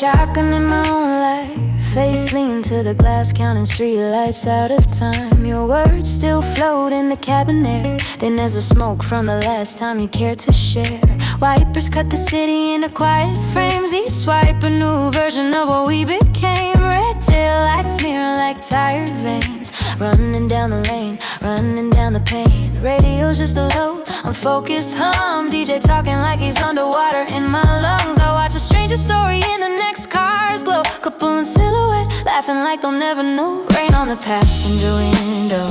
shotgun in my own life, face lean to the glass, counting streetlights out of time. Your words still float in the cabin air, thin as the smoke from the last time you cared to share. Wipers cut the city into quiet frames, each swipe a new version of what we became. Red tail lights smear like tired veins, running down the lane, running down the pain. Radio's just a low, unfocused hum, DJ talking like he's underwater in my lungs. I watch a stranger story in the next car's glow, couple in silhouette, laughing like they'll never know. Rain on the passenger window,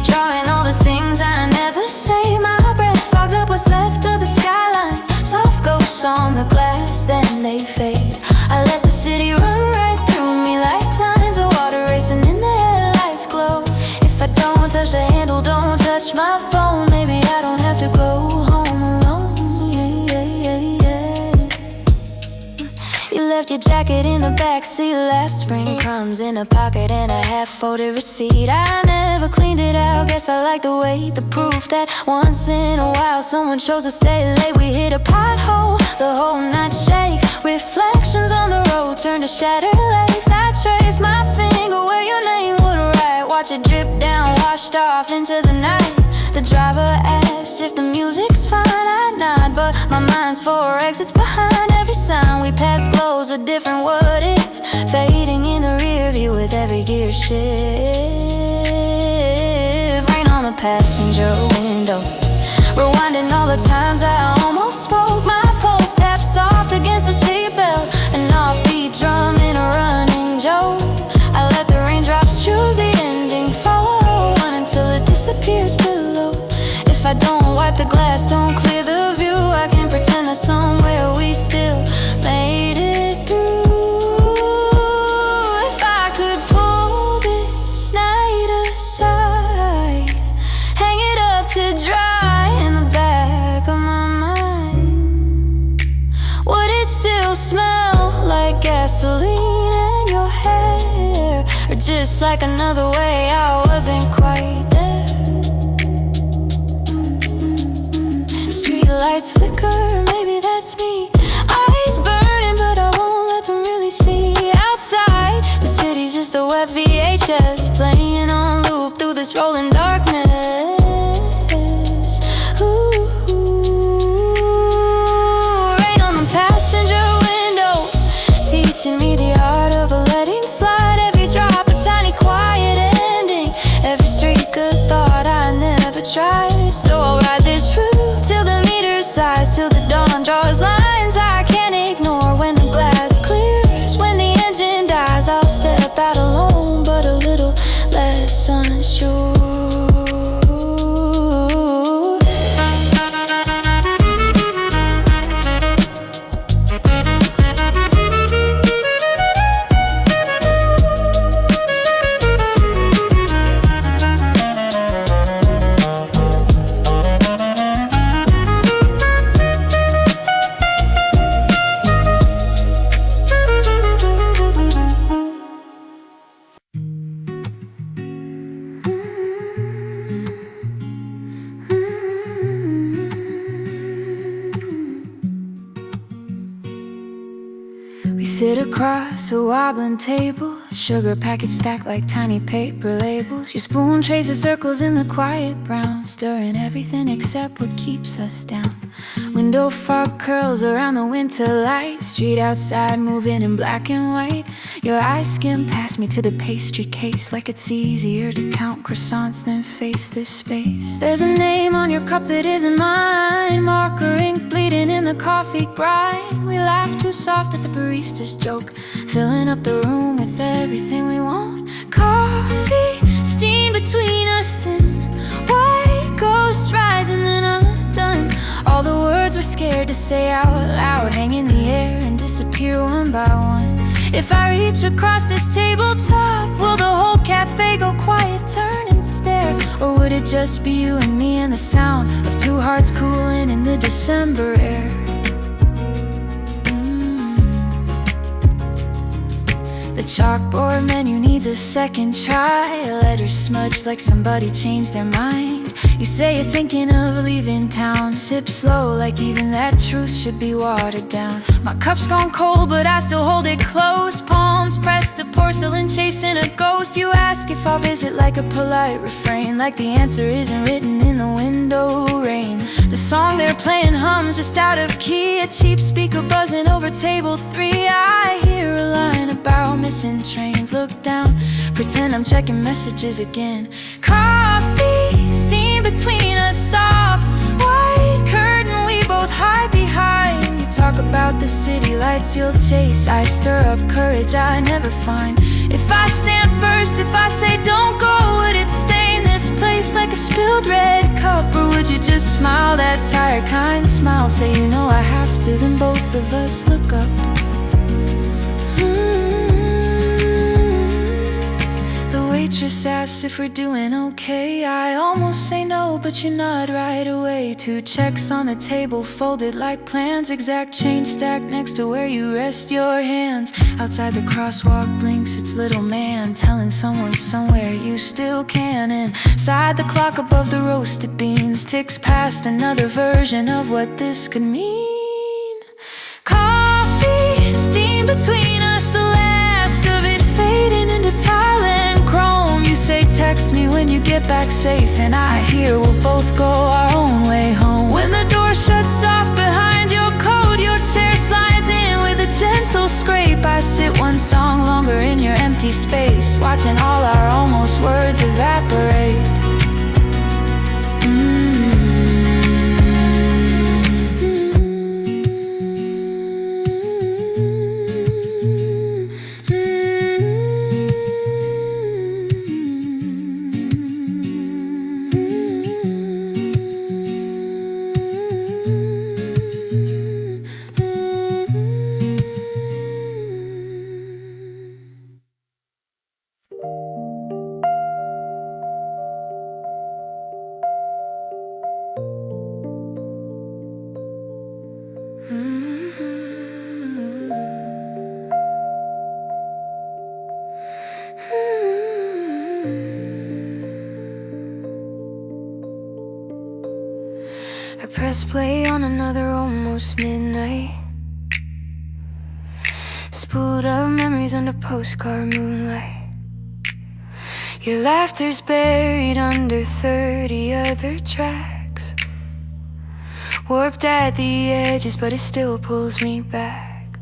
drawing all the things I never say. My breath fogs up what's left of the skyline, soft ghosts on the glass, then they fade. I let the city run right through me like lines of water racing in the headlights glow. If I don't touch the handle, don't touch my phone, maybe I don't have to go home alone. Yeah. You left your jacket in the backseat last spring, crumbs in a pocket and a half-folded receipt. I never cleaned it out, guess I like the weight, the proof that once in a while someone chose to stay late. We hit a pothole, the whole night shakes, reflections on the road turn to shattered lakes. I trace my finger where your name would write, watch it drip down, washed off into the night. The driver asks if the music's fine, I nod, but my mind's 4 exits behind. Every sign we pass glows a different what if, fading in the rear view with every gear shift. Rain on the passenger window, rewinding all the times I almost spoke. My pulse taps soft against the seatbelt, an offbeat drum in a running joke. I let the raindrops choose the ending, follow one until it disappears below. If I don't wipe the glass, don't clear the view, I can pretend that somewhere we still made it through. If I could pull this night aside, hang it up to dry in the back of my mind, would it still smell like gasoline in your hair, or just like another way I wasn't quite there? Lights flicker, maybe that's me. Eyes burning, but I won't let them really see. Outside, the city's just a wet VHS, playing on loop through this rolling darkness. Ooh, rain on the passenger window, teaching me the art of a letting slide. Every drop a tiny quiet ending, every streak a thought I never tried. So I'll ride this route till the size, till the dawn draws lines I can't ignore. When the glass clears, when the engine dies, I'll step out alone, but a little less unsure. Sit across a wobbling table, sugar packets stacked like tiny paper labels. Your spoon traces circles in the quiet brown, stirring everything except what keeps us down. Window fog curls around the winter light, street outside moving in black and white. Your eyes skim past me to the pastry case, like it's easier to count croissants than face this space. There's a name on your cup that isn't mine, marker ink bleeding in the coffee grind. We laugh too soft at the barista's joke, filling up the room with everything we want. Coffee, steam between us, then white ghosts rising then undone. All the words we're scared to say out loud hang in the air and disappear one by one. If I reach across this tabletop, will the whole cafe go quiet, turn and stare? Or would it just be you and me and the sound of two hearts cooling in the December air? The chalkboard menu needs a second try, letters smudged like somebody changed their mind. mind. You say you're thinking of leaving town. Sip slow like even that truth should be watered down. My cup's gone cold but I still hold it close. Palms pressed to porcelain chasing a ghost. You ask if I'll visit like a polite refrain, like the answer isn't written in the window rain. The song they're playing hums just out of key, a cheap speaker buzzing over table 3. I hear a line about missing trains. Look down, pretend I'm checking messages again. Coffee, steam between us, soft white curtain we both hide behind. You talk about the city lights you'll chase. I stir up courage I never find. If I stand first, if I say don't go, would it stain this place like a spilled red cup? Or would you just smile, that tired kind smile? Say you know I have to, then both of us look up. Waitress asks if we're doing okay. I almost say no, but you nod right away. 2 checks on the table, folded like plans. Exact change stacked next to where you rest your hands. Outside the crosswalk blinks its little man, telling someone somewhere you still can. Inside the clock above the roasted beans ticks past another version of what this could mean. Coffee, steam between us, the last of it fading into tile and chrome. You say text me when you get back safe, and I hear we'll both go our own way home. When the door shuts off behind your coat, your chair slides in with a gentle scrape. I sit one song longer in your empty space, watching all our almost words evaporate. I press play on another almost midnight. Spooled up memories under postcard moonlight. Your laughter's buried under 30 other tracks, warped at the edges, but it still pulls me back.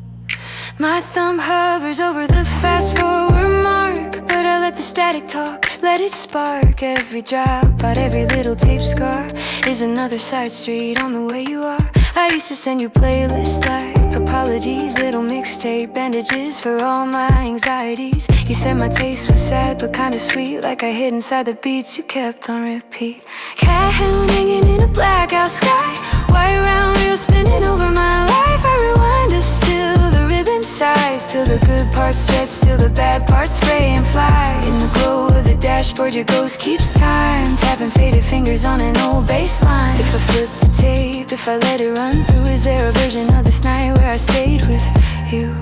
My thumb hovers over the fast forward mark, but I let the static talk, let it spark. Every drop out, every little tape scar is another side street on the way you are. I used to send you playlists like apologies, little mixtape bandages for all my anxieties. You said my taste was sad but kinda sweet, like I hid inside the beats you kept on repeat. Cat hound hanging in a blackout sky, white round reel spinning over my life. I rewind us till the ribbon sighs, till the good parts stretch, till the bad parts fray and fly. In the glow of the dashboard your ghost keeps time, tapping faded fingers on an old bass line. If I flip the tape, if I let it run through, is there a version of this night where I stayed with you?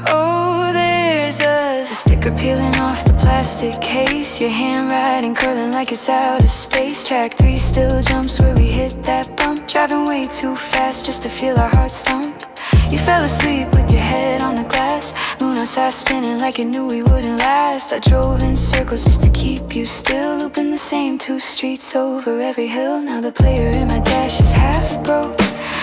Oh, there's a sticker peeling off the plastic case, your handwriting curling like it's out of space. Track 3 still jumps where we hit that bump, driving way too fast just to feel our hearts thump. You fell asleep with your head on the glass, moon outside spinning like it knew we wouldn't last. I drove in circles just to keep you still, looping the same 2 streets over every hill. Now the player in my dash is half broke,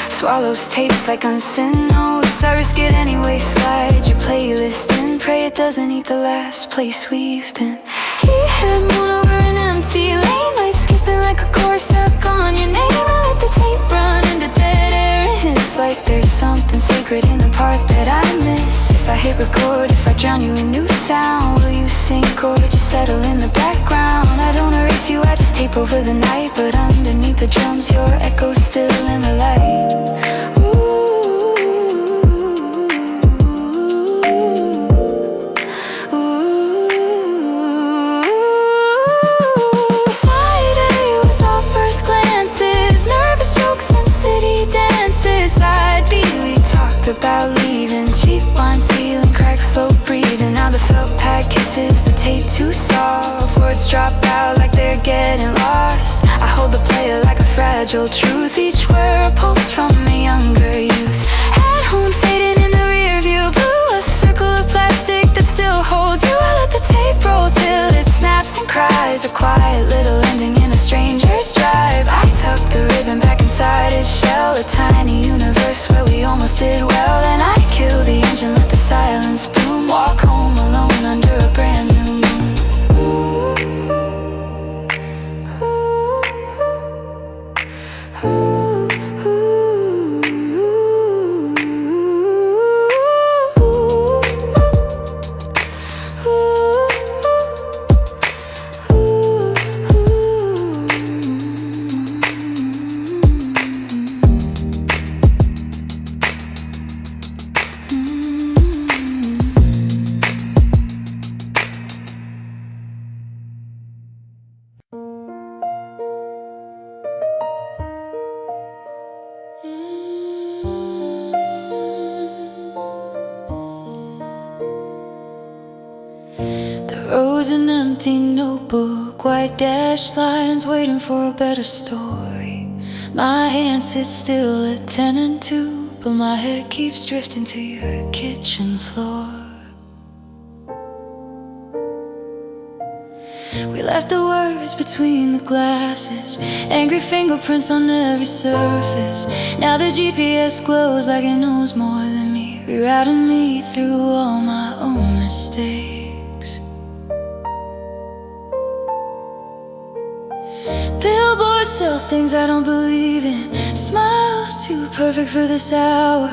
swallows tapes like unsent notes. I risk it anyway, slide your playlist in, pray it doesn't eat the last place we've been. He had moon over an empty lane, lights skipping like a chorus stuck on your name. I let the tape run into dead air, and it's like there's something sacred in the part that I miss. If I hit record, if I drown you in new sound, will you sink or just settle in the background? I don't erase you, I just tape over the night, but underneath the drums your echo's still in the light. About leaving, cheap wine, ceiling words drop out like they're getting lost. I hold the player like a fragile truth. Each word a pulse from a younger youth. At home fading in the rear view. Blue, a circle of plastic that still holds you. I let the tape roll till it snaps and cries. A quiet little ending in a stranger's drive. I tuck the ribbon back inside its shell. A tiny universe where we almost did well. And I kill the engine, let the silence bloom. Walk home alone under a brand new moon. Ooh, ooh, ooh, ooh, Road's an empty notebook, white dashed lines waiting for a better story. My hand sits still at 10 and 2, but my head keeps drifting to your kitchen floor. We left the words between the glasses, angry fingerprints on every surface. Now the GPS glows like it knows more than me, rerouting me through all my own mistakes. Billboards sell things I don't believe in. Smiles too perfect for this hour.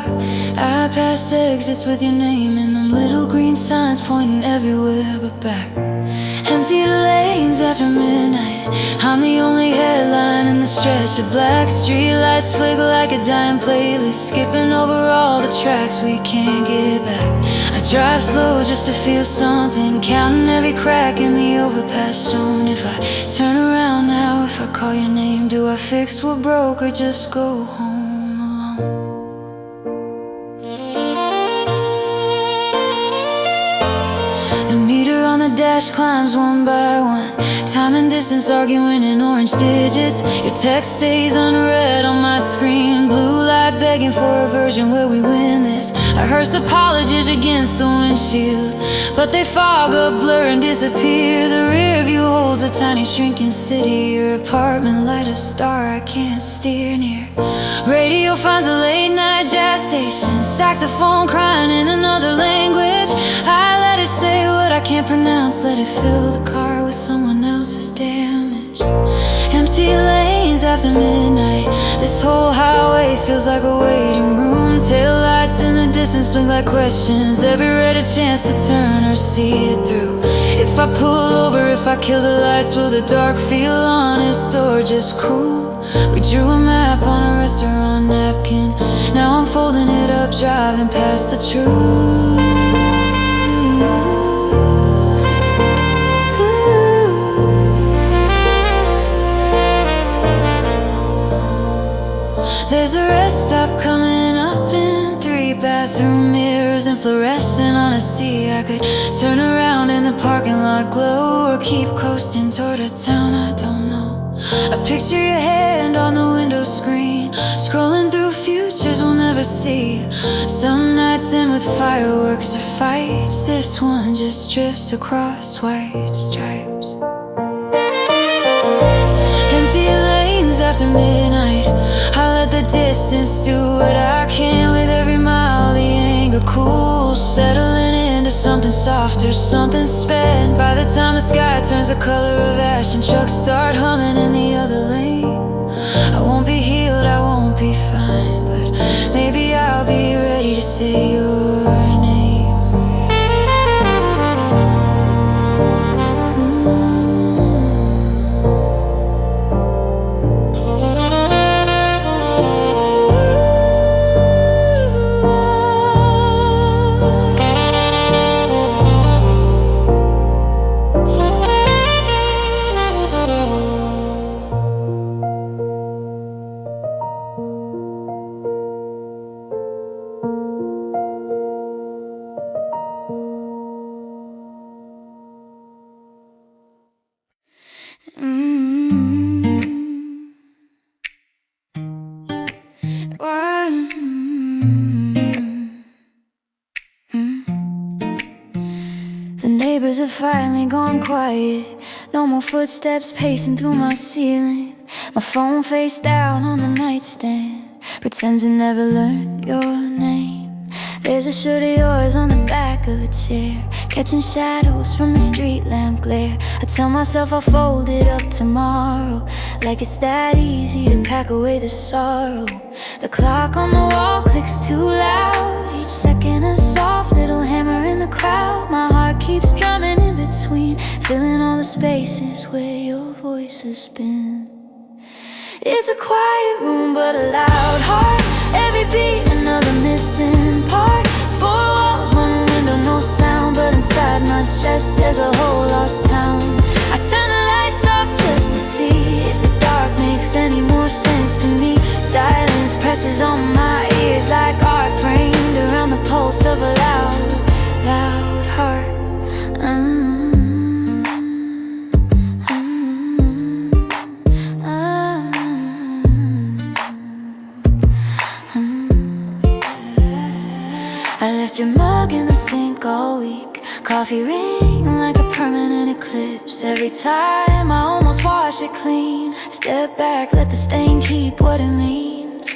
I pass exits with your name in them. Little green signs pointing everywhere but back. Empty lanes after midnight. I'm the only headline in the stretch of black. Streetlights flicker like a dying playlist, skipping over all the tracks we can't get back. I drive slow just to feel something, counting every crack in the overpass stone. If I turn around now, if I call your name, do I fix what broke or just go home alone? The meter on the dash climbs one by one, time and distance arguing in orange digits. Your text stays unread on my screen, blue light begging for a version where we win this. I rehearse apologies against the windshield, but they fog up, blur and disappear. The rear view holds a tiny shrinking city. Your apartment light a star I can't steer near. Radio finds a late night jazz station, saxophone crying in another language. I let it say what I can't pronounce, let it fill the car with someone else's damage. Empty lanes after midnight, this whole highway feels like a waiting room. Taillights in the distance blink like questions, every red a chance to turn or see it through. If I pull over, if I kill the lights, will the dark feel honest or just cruel? We drew a map on a restaurant napkin, now I'm folding it up, driving past the truth. There's a rest stop coming up in 3 bathroom mirrors and fluorescent honesty. I could turn around in the parking lot glow, or keep coasting toward a town I don't know. I picture your hand on the window screen, scrolling through futures we'll never see. Some nights end with fireworks or fights, this one just drifts across white stripes. Empty lanes after midnight, I let the distance do what I can. With every mile the anger cools, settling into something softer, something spent. By the time the sky turns the color of ash and trucks start humming in the other lane, I won't be healed, I won't be fine, but maybe I'll be ready to say your name. The neighbors have finally gone quiet. No more footsteps pacing through my ceiling. My phone face down on the nightstand pretends it never learned your name. There's a shirt of yours on the back of a chair, catching shadows from the street lamp glare. I tell myself I'll fold it up tomorrow, like it's that easy to pack away the sorrow. The clock on the wall clicks too loud, each second a soft little hammer in the crowd. My heart keeps drumming in between, filling all the spaces where your voice has been. It's a quiet room but a loud heart, every beat another missing part. Four walls, one window, no sound, but inside my chest there's a whole lost town. I turn the lights off just to see if the dark makes any more sense to me. Silence presses on my ears like art framed around the pulse of a loud, loud heart. I left your mug in the sink all week, coffee ring like a permanent eclipse. Every time I almost wash it clean, step back, let the stain keep what it means.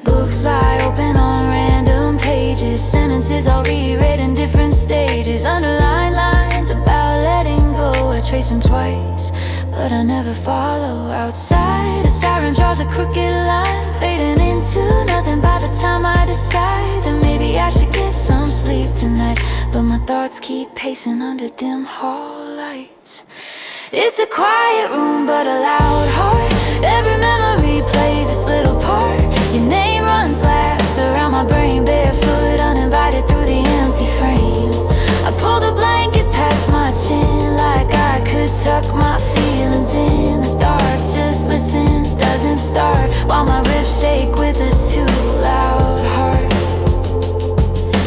Books lie open on random pages, sentences I'll reread in different stages. Underlined lines about letting go, I trace them twice, but I never follow. Outside, a siren draws a crooked line, fading into nothing by the time I decide that maybe I should get some sleep tonight. But my thoughts keep pacing under dim hall lights. It's a quiet room but a loud heart, every memory plays its little part. Your name runs laps around my brain, barefoot, uninvited through the empty frame. I pull the blanket past my chin like I could tuck my feelings in. The dark just listens, doesn't start, while my ribs shake with a too loud heart.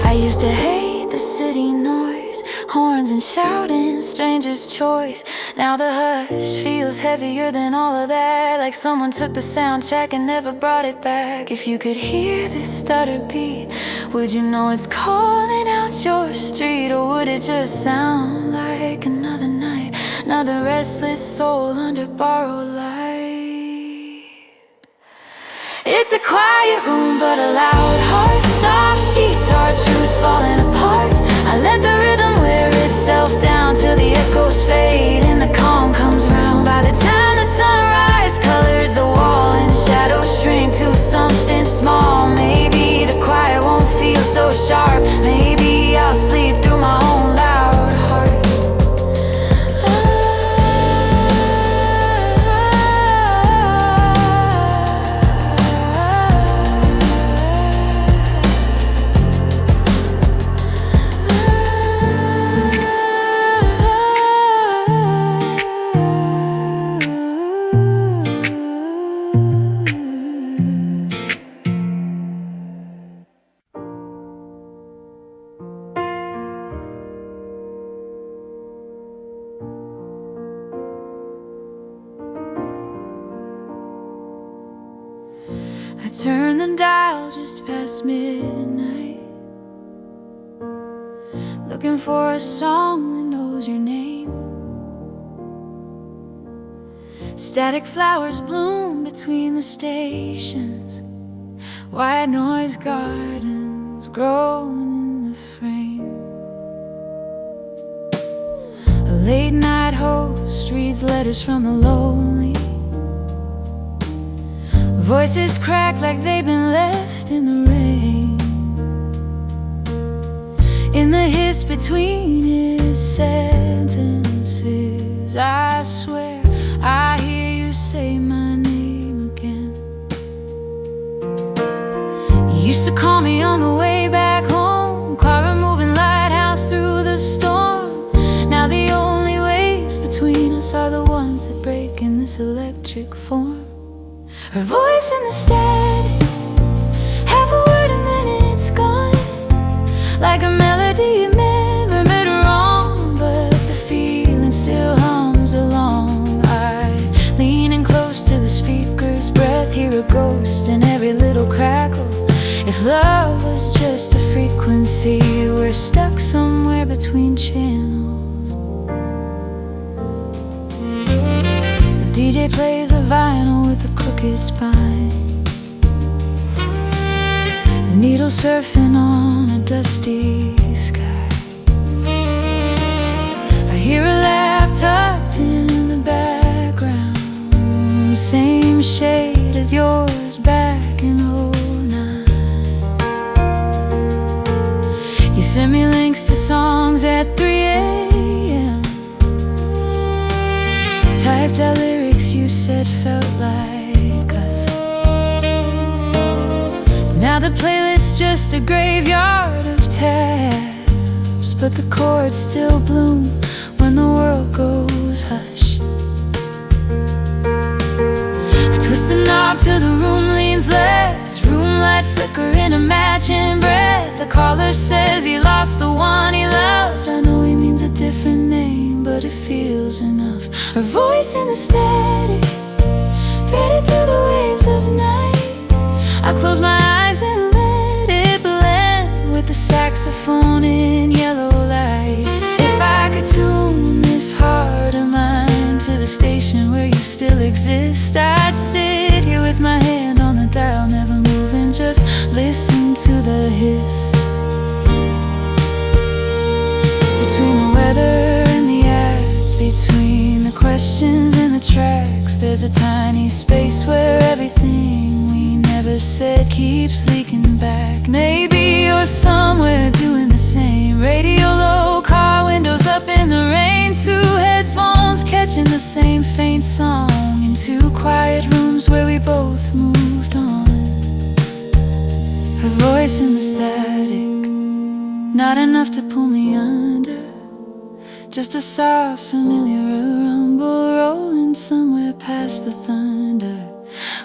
I used to hate the city noise, horns and shouting, stranger's choice. Now the hush feels heavier than all of that, like someone took the soundtrack and never brought it back. If you could hear this stutter beat, would you know it's calling out your street? Or would it just sound like another night, another restless soul under borrowed light? It's a quiet room but a loud heart, soft sheets, hard truths falling apart. I let the rhythm wear itself down till the echoes fade and the calm comes round. By the time the sunrise colors the wall and shadows shrink to something small, maybe the quiet won't feel so sharp. Maybe I'll sleep through my own loud heart. Turn the dial just past midnight, looking for a song that knows your name. Static flowers bloom between the stations, white noise gardens growing in the frame. A late night host reads letters from the lonely, voices crack like they've been left in the rain. In the hiss between his sentences, I swear I hear you say my name again. You used to call me on the way back home, car removing lighthouse through the storm. Now the only waves between us are the ones that break in this electric form. Her voice in the static, half a word and then it's gone, like a melody you never made wrong, but the feeling still hums along. I lean in close to the speaker's breath, hear a ghost in every little crack If love was just a frequency, we're stuck somewhere between channels. The DJ plays a vinyl with a crooked spine, a needle surfing on a dusty sky. I hear a laugh tucked in the background, same shade as yours back in '09. You send me links to songs at 3 a.m. Typed out lyrics you said felt like us. Now the playlist's just a graveyard of tabs, but the chords still bloom when the world goes hush. I twist the knob till the room leans left, room light flicker in a matching breath. The caller says he lost the one he loved. I know he means a different name, but it feels enough. Her voice in the static, threaded through the waves of night. I close my eyes and let it blend with the saxophone in yellow light. If I could tune this heart of mine to the station where you still exist, I'd sit here with my hand on the dial, never moving, just listen to the hiss. Between the weather and the ads, between the questions and the tracks, there's a tiny space where everything we never said keeps leaking back. Maybe you're somewhere doing the same. Radio low, car windows up in the rain, two headphones catching the same faint song in two quiet rooms where we both moved on. Her voice in the static, not enough to pull me under, just a soft familiar rumble rolling somewhere past the thunder.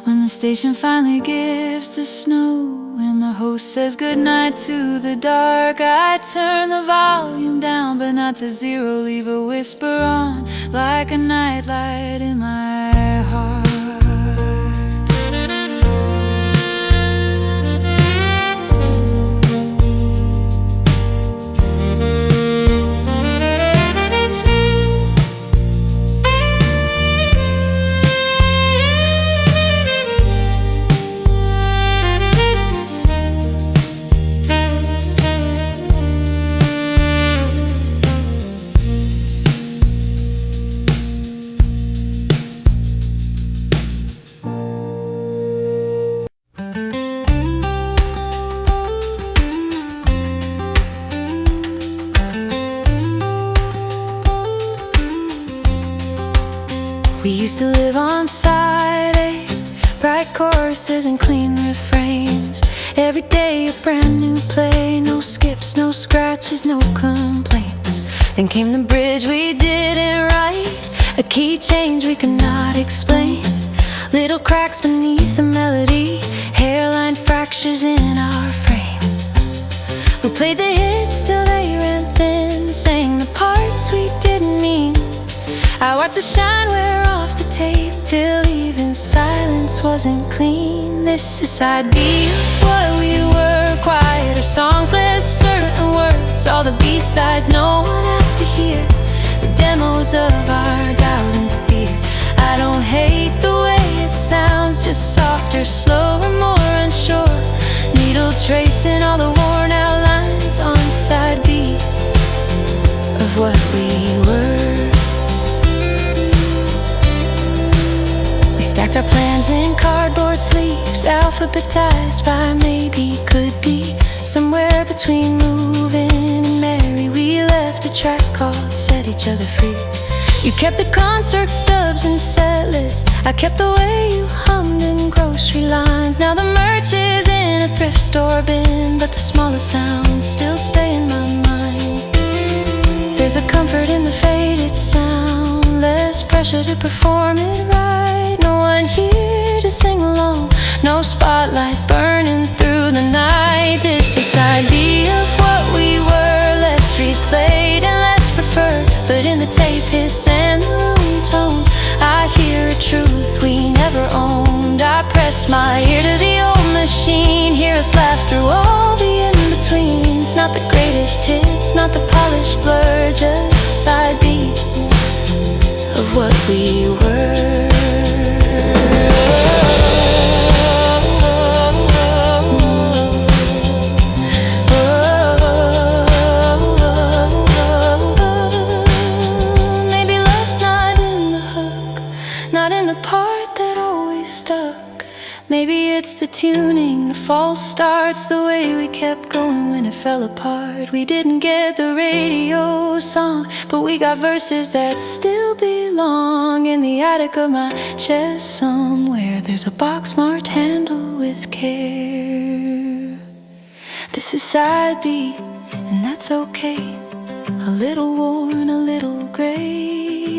When the station finally gives the snow and the host says goodnight to the dark, I turn the volume down, but not to zero. Leave a whisper on like a nightlight in my heart. We used to live on side A, bright choruses and clean refrains. Every day a brand new play, no skips, no scratches, no complaints. Then came the bridge we didn't write, a key change we could not explain. Little cracks beneath the melody, hairline fractures in our frame. We played the hits till they ran thin, sang the parts we didn't mean. I watched the shine wear off the tape till even silence wasn't clean. This is side B of what we were, quieter songs, less certain words. All the B-sides no one asked to hear, the demos of our doubt and fear. I don't hate the way it sounds, just softer, slower, more unsure. Needle tracing all the worn out lines on side B of what we were. Stacked our plans in cardboard sleeves, alphabetized by maybe, could be. Somewhere between moving and marry, we left a track called Set Each Other Free. You kept the concert stubs and set list, I kept the way you hummed in grocery lines. Now the merch is in a thrift store bin, but the smallest sounds still stay in my mind. There's a comfort in the faded sound, less pressure to perform it right. No one here to sing along, no spotlight burning through the night. This is side B of what we were, less replayed and less preferred. But in the tape hiss and the room tone, I hear a truth we never owned. I press my ear to the old machine, hear us laugh through not the polished blur, just side beat of what we were. Maybe love's not in the hook, not in the part that always stuck. Maybe it's the tuning, the false starts, the way we kept going when it fell apart. We didn't get the radio song, but we got verses that still belong. In the attic of my chest somewhere, there's a box marked handle with care. This is side B, and that's okay. A little worn, a little gray.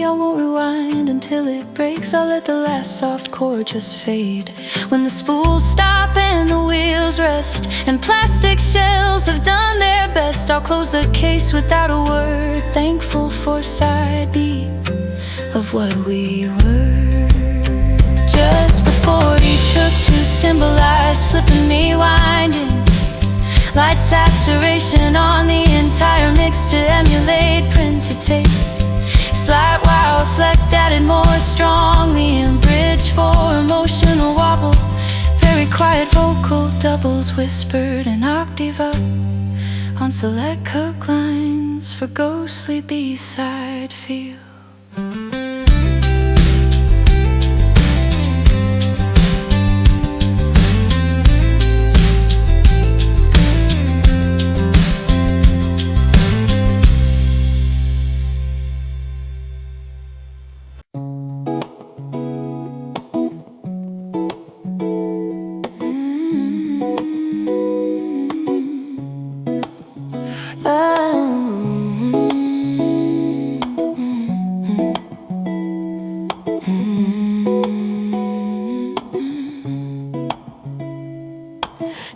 I won't rewind until it breaks. I'll let the last soft chord just fade. When the spools stop and the wheels rest, and plastic shells have done their best, I'll close the case without a word, thankful for side B of what we were. Just before each hook to symbolize flipping me winding, light saturation on the entire mix to emulate printed tape. Slight wow effect added more strongly, and bridge for emotional wobble. Very quiet vocal doubles whispered an octave up on select hook lines for ghostly B-side feel.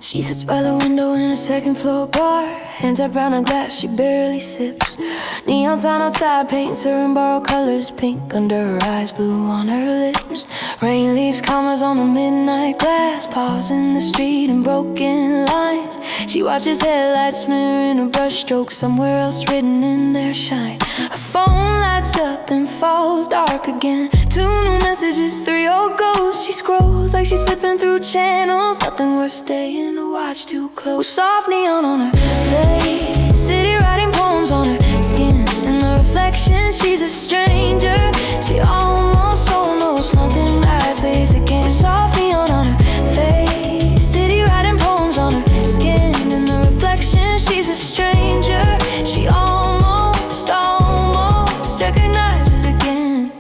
She sits by the window in a second floor bar, hands up round a glass she barely sips. Neon sign outside paints her in borrowed colors, pink under her eyes, blue on her lips. Rain leaves commas on the midnight glass, paws in the street and broken lines. She watches headlights smearing her brushstrokes, somewhere else written in their shine. Her phone lights up then falls dark again. 2 new messages, 3 old ghosts. She scrolls like she's flipping through channels, nothing worth staying to watch too close. With soft neon on her face, city writing poems on her skin. In the reflection she's a stranger. She almost nothing hides face again. With soft neon on her face, city writing poems on her skin. In the reflection she's a stranger. She almost recognizes again.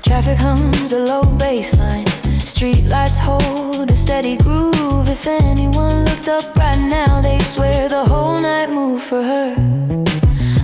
Traffic hums a low bass line, streetlights hold a steady groove. If anyone looked up right now, they swear the whole night moved for her.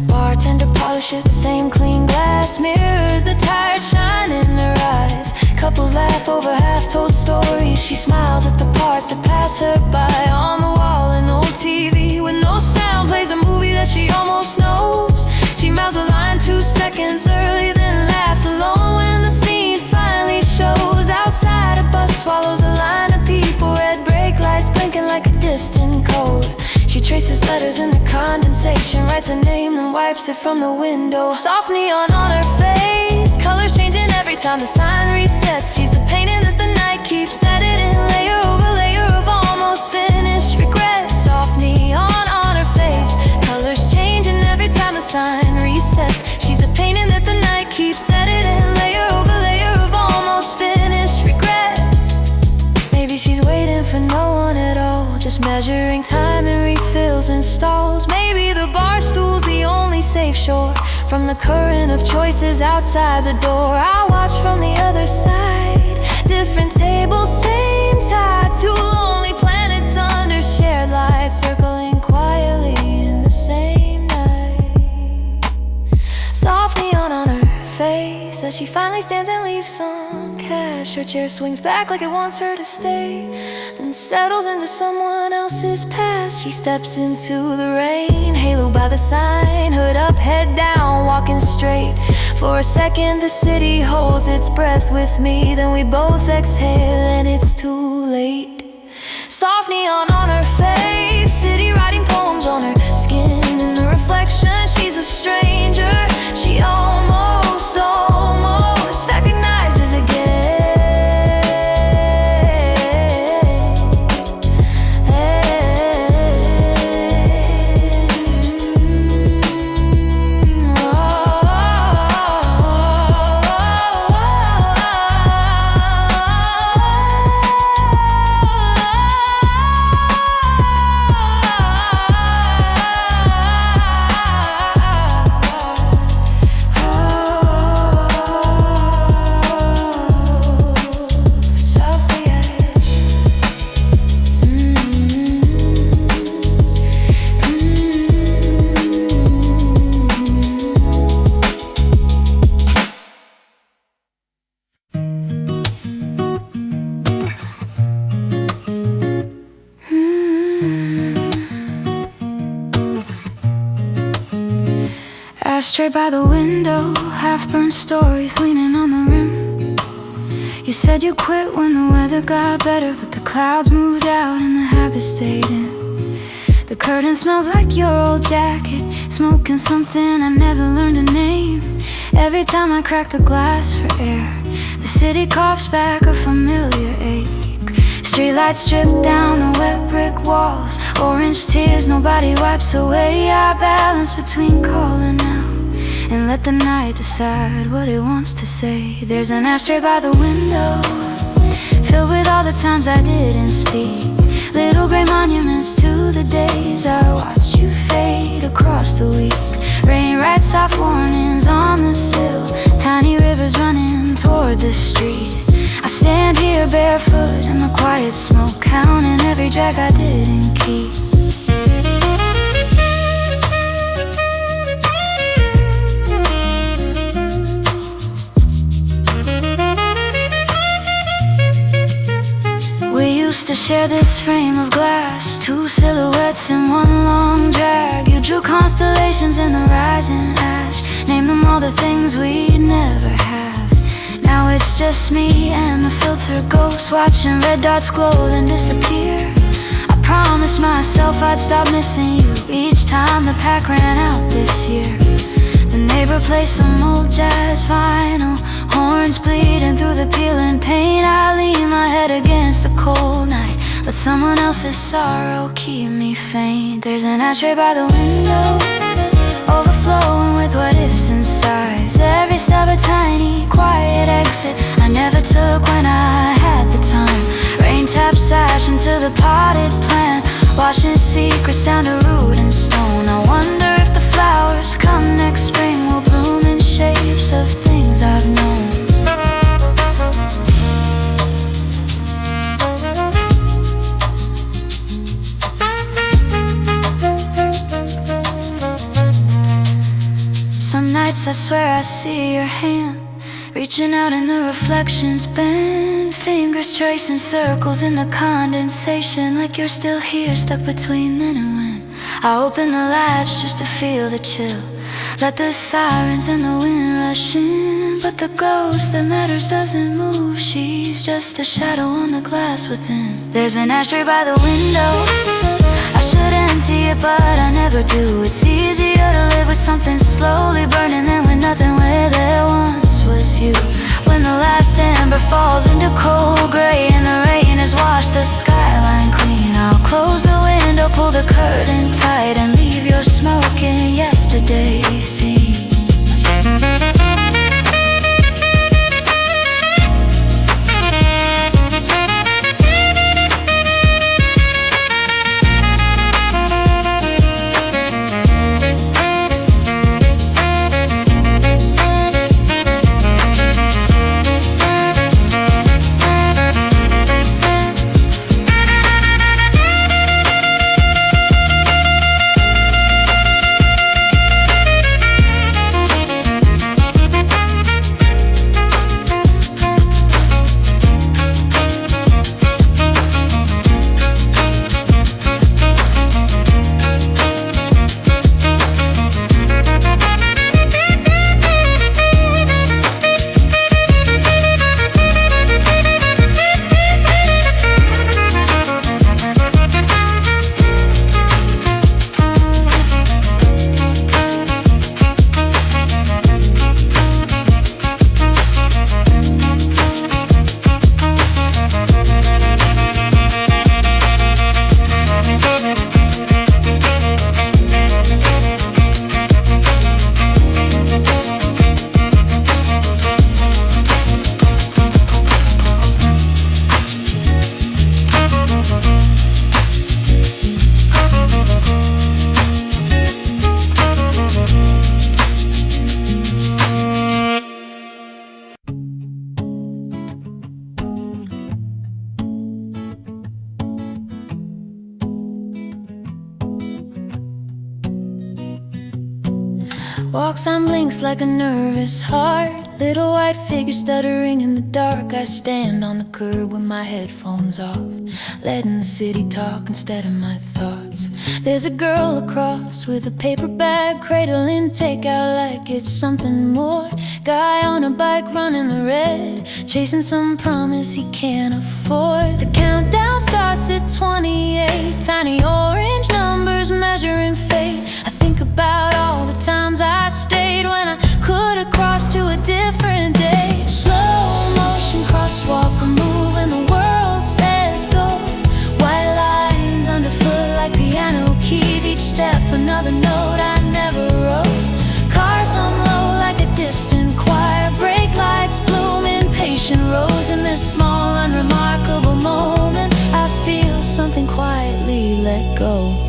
Bartender polishes the same clean glass, mirrors the tired shine in her eyes. Couples laugh over half-told stories. She smiles at the parts that pass her by. On the wall an old TV with no sound plays a movie that she almost knows. She mouths a line 2 seconds early, then laughs alone when the scene finally shows. Outside a bus swallows a line of people, red brake lights blinking like a distant code. She traces letters in the condensation, writes her name then wipes it from the window. Soft neon on her face, colors changing every time the sign resets. She's a painting that the night keeps editing, layer over layer of almost finished regret. Soft neon on her face, colors changing every time the sign resets. She's a painting that the night keeps editing, layer over layer of almost finished regrets. Maybe she's waiting for no one at all, just measuring time and refills and stalls. Maybe the bar stool's the only safe shore from the current of choices outside the door. I watch from the other side, different tables, same tide. 2 lonely planets under shared lights, circling quietly in the same night. Soft neon on her face as she finally stands and leaves some cash. Her chair swings back like it wants her to stay, then settles into someone else's past. She steps into the rain, halo by the sign, hood up, head down, walking straight. For a second the city holds its breath with me, then we both exhale and it's too late. Soft neon on her face, city writing poems on Ashtray by the window, half-burned stories leaning on the rim. You said you quit when the weather got better, but the clouds moved out and the habit stayed in. The curtain smells like your old jacket, smoking something I never learned to name. Every time I crack the glass for air, the city coughs back a familiar ache. Streetlights drip down the wet brick walls, orange tears nobody wipes away. I balance between calling out and let the night decide what it wants to say. There's an ashtray by the window, filled with all the times I didn't speak. Little gray monuments to the days I watched you fade across the week. Rain writes soft warnings on the sill, tiny rivers running toward the street. I stand here barefoot in the quiet smoke, counting every drag I didn't keep. We used to share this frame of glass, two silhouettes in one long drag. You drew constellations in the rising ash, named them all the things we'd never have. Now it's just me and the filter ghost, watching red dots glow then disappear. I promised myself I'd stop missing you each time the pack ran out this year. The neighbor plays some old jazz vinyl, horns bleeding through the peeling paint. I lean my head against the cold night, let someone else's sorrow keep me faint. There's an ashtray by the window, overflowing with what ifs and sighs. Every step a tiny, quiet exit I never took when I had the time. Rain taps sash into the potted plant, washing secrets down to root and stone. I wonder if the flowers come next spring will bloom in shapes of things I've known. Some nights I swear I see your hand, reaching out in the reflections, bend fingers tracing circles in the condensation, like you're still here, stuck between then and when. I open the latch just to feel the chill, let the sirens and the wind rush in. But the ghost that matters doesn't move, she's just a shadow on the glass within. There's an ashtray by the window, I should empty it but I never do. It's easier to live with something slowly burning than with nothing where there once was you. When the last ember falls into cold gray and the rain has washed the skyline clean, I'll close the window, pull the curtain tight and leave your smoke in yesterday's scene. Walks on blinks like a nervous heart, little white figure stuttering in the dark. I stand on the curb with my headphones off, letting the city talk instead of my thoughts. There's a girl across with a paper bag, cradling takeout like it's something more. Guy on a bike running the red, chasing some promise he can't afford. The countdown starts at 28, tiny orange numbers measuring fate. I think about all the times I stayed when I could have crossed to a different day. Slow motion crosswalk, a move and the world says go. White lines underfoot like piano keys, each step another note I never wrote. Cars hum low like a distant choir, brake lights bloom in patient rows. In this small unremarkable moment I feel something quietly let go.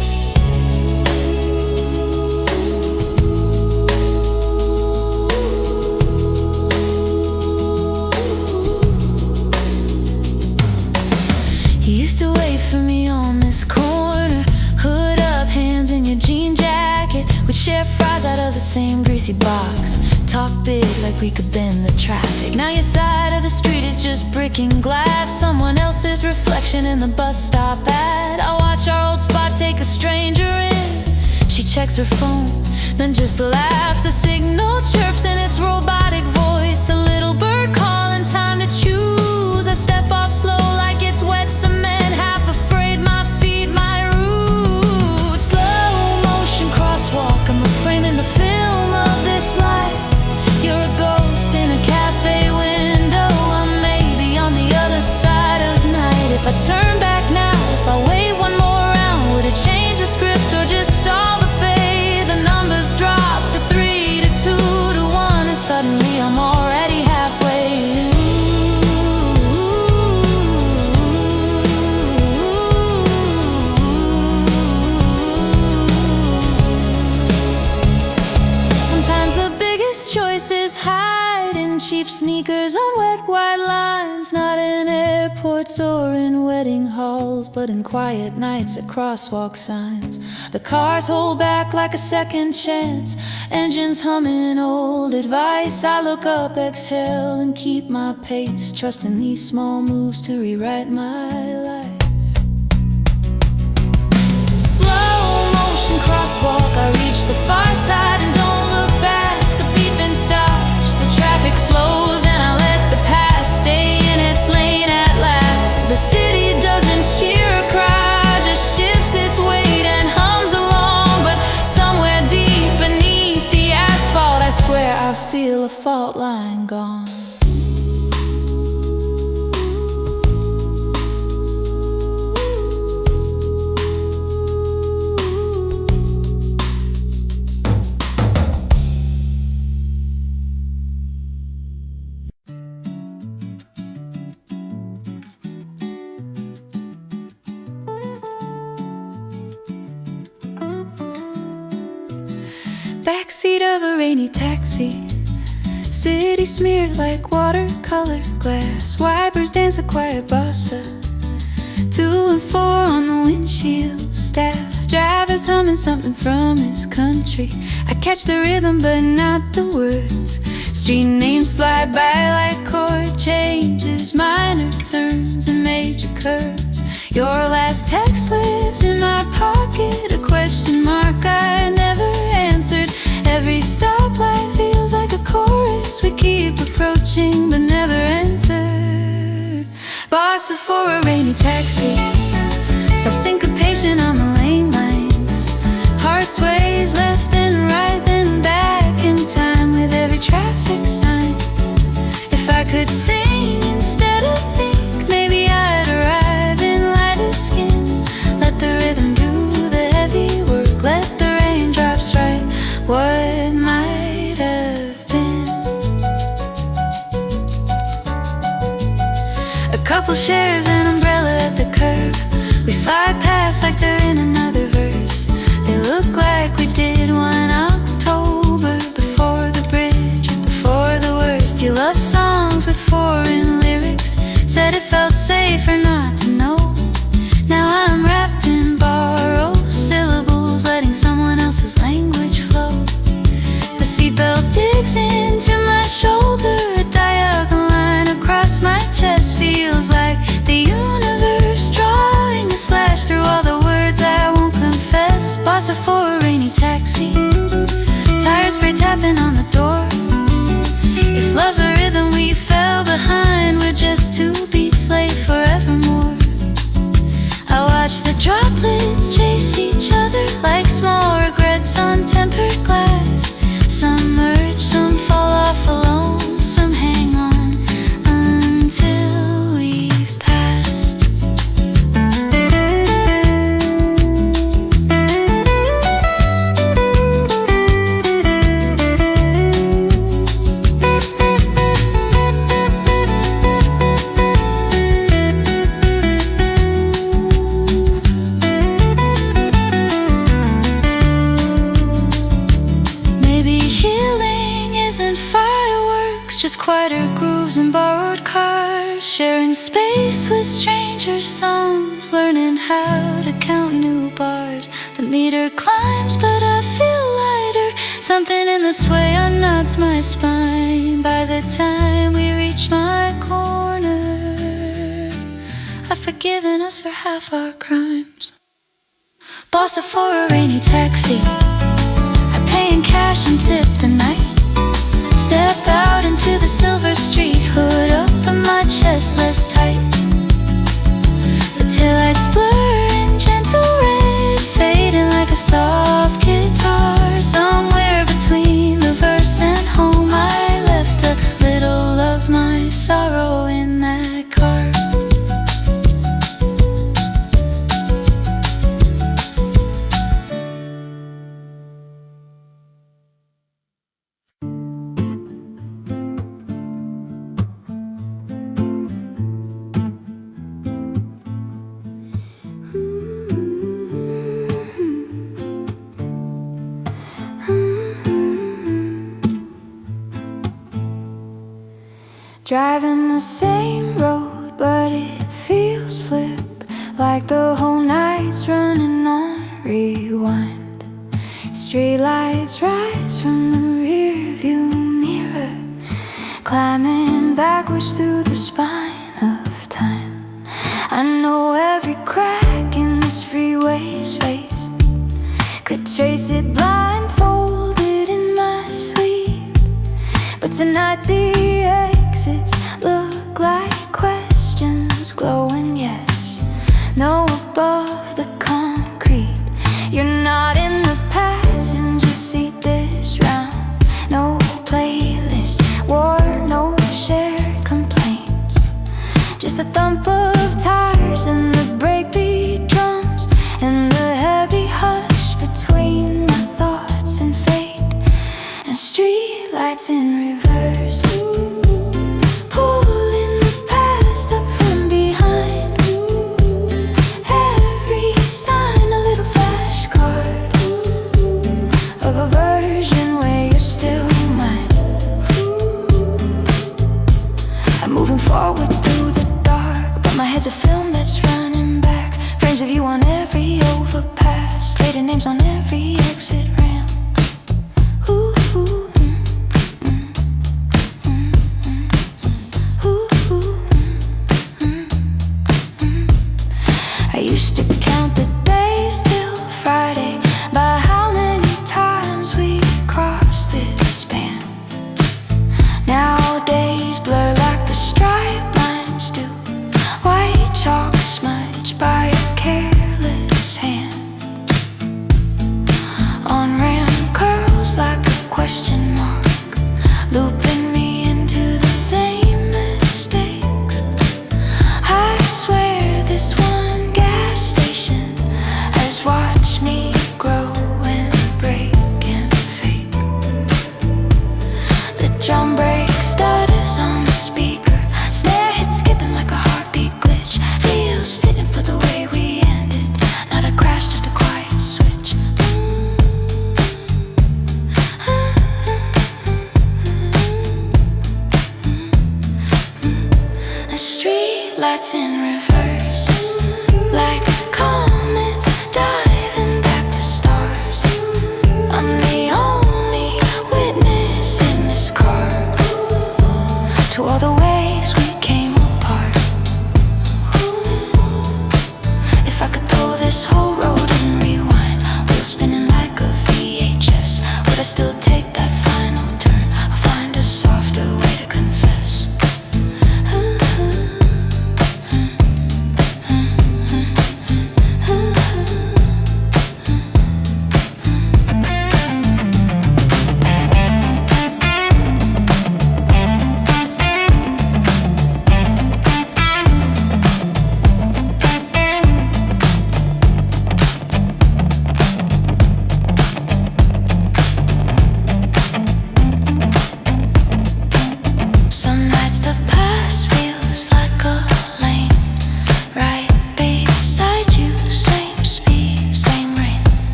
He used to wait for me on this corner, hood up, hands in your jean jacket. We'd share fries out of the same greasy box, talk big like we could bend the traffic. Now your side of the street is just brick and glass, someone else's reflection in the bus stop ad. I watch our old spot take a stranger in. She checks her phone, then just laughs. The signal chirps in its robotic voice, a little bird calling, time to choose. I step off slow like it's wet cement, half afraid my feet might root. Slow motion crosswalk, I'm a frame in the film of this life. You're a ghost in a cafe window, I may be on the other side of night. If I turn back now, if I wait one more round, would it change the script or just stall the fade? The numbers drop to 3 to 2 to 1, and suddenly I'm already halfway. Sometimes the biggest choices hide in cheap sneakers on wet white lines, not in airports or in wedding halls, but in quiet nights at crosswalk signs. The cars hold back like a second chance, engines humming old advice. I look up, exhale, and keep my pace, trusting these small moves to rewrite my life. Slow motion crosswalk, I reach the far side and don't look back. The beeping stops, the traffic flows, and I let the past stay in its lane at last. The city doesn't cheer or cry, just shifts its weight and hums along. But somewhere deep beneath the asphalt, I swear I feel a fault line gone. Backseat of a rainy taxi, city smeared like watercolor glass. Wipers dance a quiet bossa, 2 and 4 on the windshield. Staff drivers humming something from his country. I catch the rhythm but not the words. Street names slide by like chord changes, minor turns and major curves. Your last text lives in my pocket, a question mark I never answered. Every stoplight feels like a chorus we keep approaching but never entered. Bossa for a rainy taxi, self-syncopation on the lane lines. Heart sways left and right, then back in time with every traffic sign. If I could sing instead of think, maybe I'd arrive in lighter skin. Let the rhythm do the heavy work, let the raindrops write what might have been. A couple shares an umbrella at the curb. We slide past like they're in another verse. They look like we did one October, before the bridge, before the worst. You love songs with foreign lyrics, said it felt safer not to know. Now I'm wrapped in borrowed syllables, letting someone else's language flow. The seatbelt digs into my shoulder, a diagonal line across my chest feels like the universe draws Bossa for a rainy taxi, tires spray tapping on the door. If love's a rhythm we fell behind, we're just two beats late forevermore. I watch the droplets chase each other like small regrets on tempered glass. Some merge, some fall off alone, some hang on until we've passed. Just quieter grooves and borrowed cars, sharing space with strangers' songs, learning how to count new bars. The meter climbs, but I feel lighter. Something in the sway unknots my spine. By the time we reach my corner, I've forgiven us for half our crimes. Bossa for a rainy taxi, I pay in cash and tip the night. Step out into the silver street, hood up and my chest less tight. The taillights blur in gentle red, fading like a soft guitar. Somewhere between the verse and home, I left a little of my sorrow in that car. Driving the same road, but it feels flip, like the whole night's running on rewind. Streetlights rise from the rearview mirror, climbing backwards through the spine of time. I know every crack in this freeway's face, could trace it blindfolded in my sleep. But tonight the exits look like questions, glowing yes, no above the concrete. You're not in the passenger seat this round. No playlist, war, no shared complaints, just the thump of tires and the breakbeat drums, and the heavy hush between my thoughts and fate. And streetlights in reverse, pulling the past up from behind. Every sign a little flashcard of a version where you're still mine. I'm moving forward through the dark, but my head's a film that's running back. Frames of you on every overpass, fading names on every exit ramp. Ooh, ooh. I used to count the days till Friday by how many times we crossed this span. Nowadays blur like the stripe lines do, white chalk smudged by a careless hand. On-ramp curls like a question mark, looping me into the same mistakes. I swear this one gas station has watched me grow and break and fake. The drum break stutters on the speaker, snare hits skipping like a heartbeat glitch. Feels fitting for the way we ended, not a crash, just a quiet switch. The streetlights in reverse, like comets diving back to stars. I'm the only witness in this car to all the ways we came apart. If I could throw this whole road and rewind, wheels spinning still take that final turn. I'll find a softer way to confess.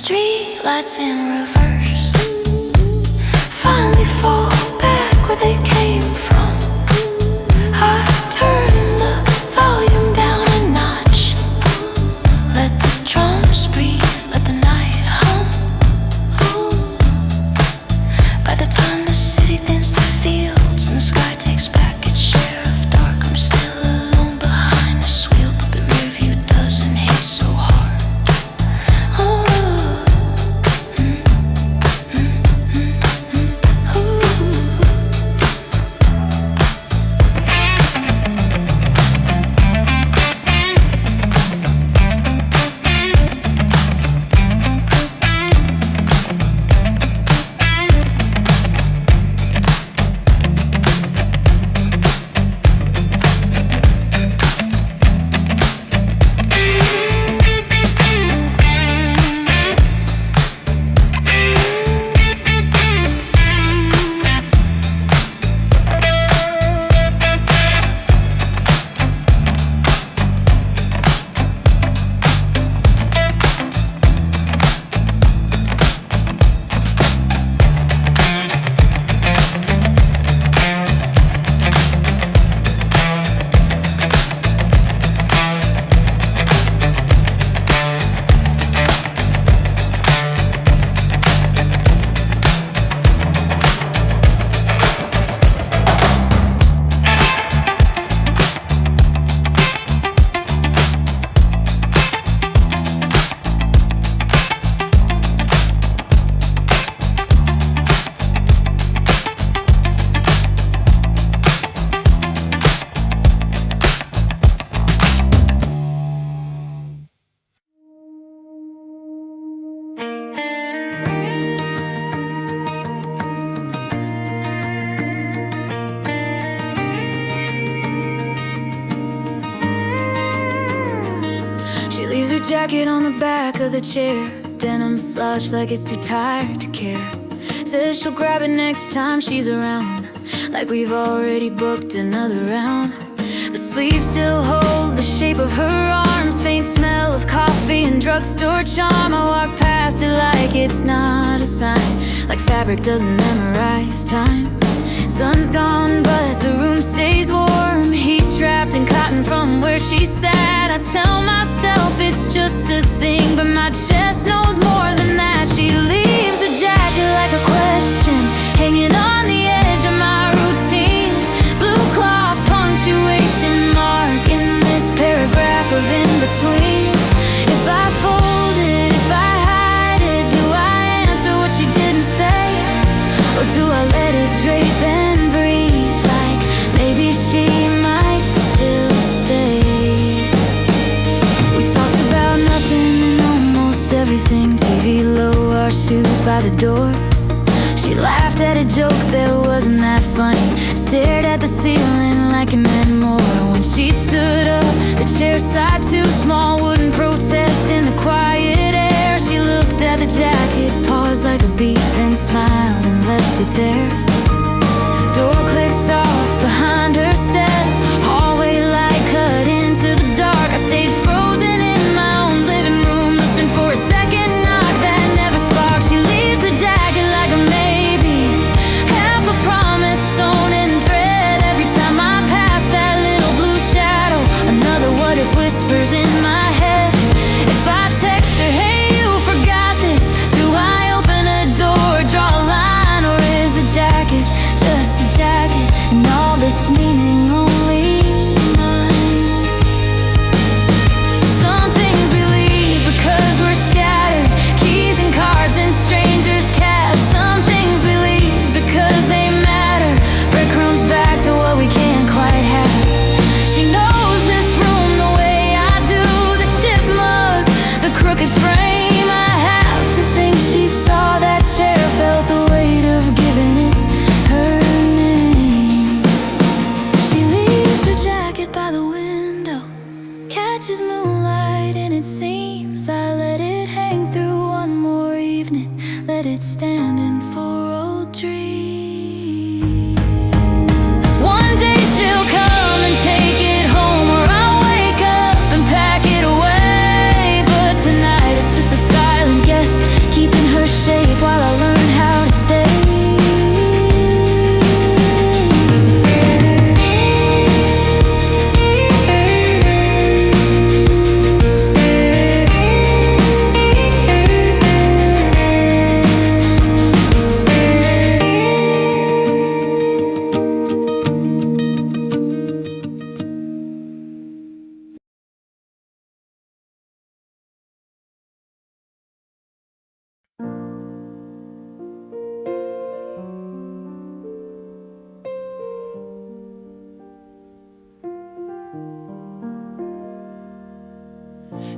Streetlights in reverse finally fall back where they came from. I turn the volume down a notch. Let the drums breathe, let the night hum. By the time the city thins to fields and the sky takes back its share of dark, I'm still alone behind this wheel, but the rear view doesn't hit so hard. Jacket on the back of the chair, denim slouch like it's too tired to care. Says she'll grab it next time she's around, like we've already booked another round. The sleeves still hold the shape of her arms, faint smell of coffee and drugstore charm. I walk past it like it's not a sign, like fabric doesn't memorize time. Sun's gone but the room stays warm, heat trapped in cotton from where she sat. I tell myself it's just a thing, but my chest knows more than that. She leaves her jacket like a question, hanging on the edge of my routine. Blue cloth punctuation mark in this paragraph of in between. If I fold it, if I hide it, do I answer what she didn't say? Or do I let it drape and breathe, like maybe she might still stay? We talked about nothing and almost everything. TV low, our shoes by the door. She laughed at a joke that wasn't that funny, stared at the ceiling like it meant more. When she stood up, the chair sighed too small, wouldn't protest in the quiet air. She looked at the jacket, paused like a beat, then smiled and left it there. Door clicks off behind her step, hallway light cut into the dark. I stayed frozen in my own living room, listening for a second knock that never sparked. She leaves her jacket like a maybe,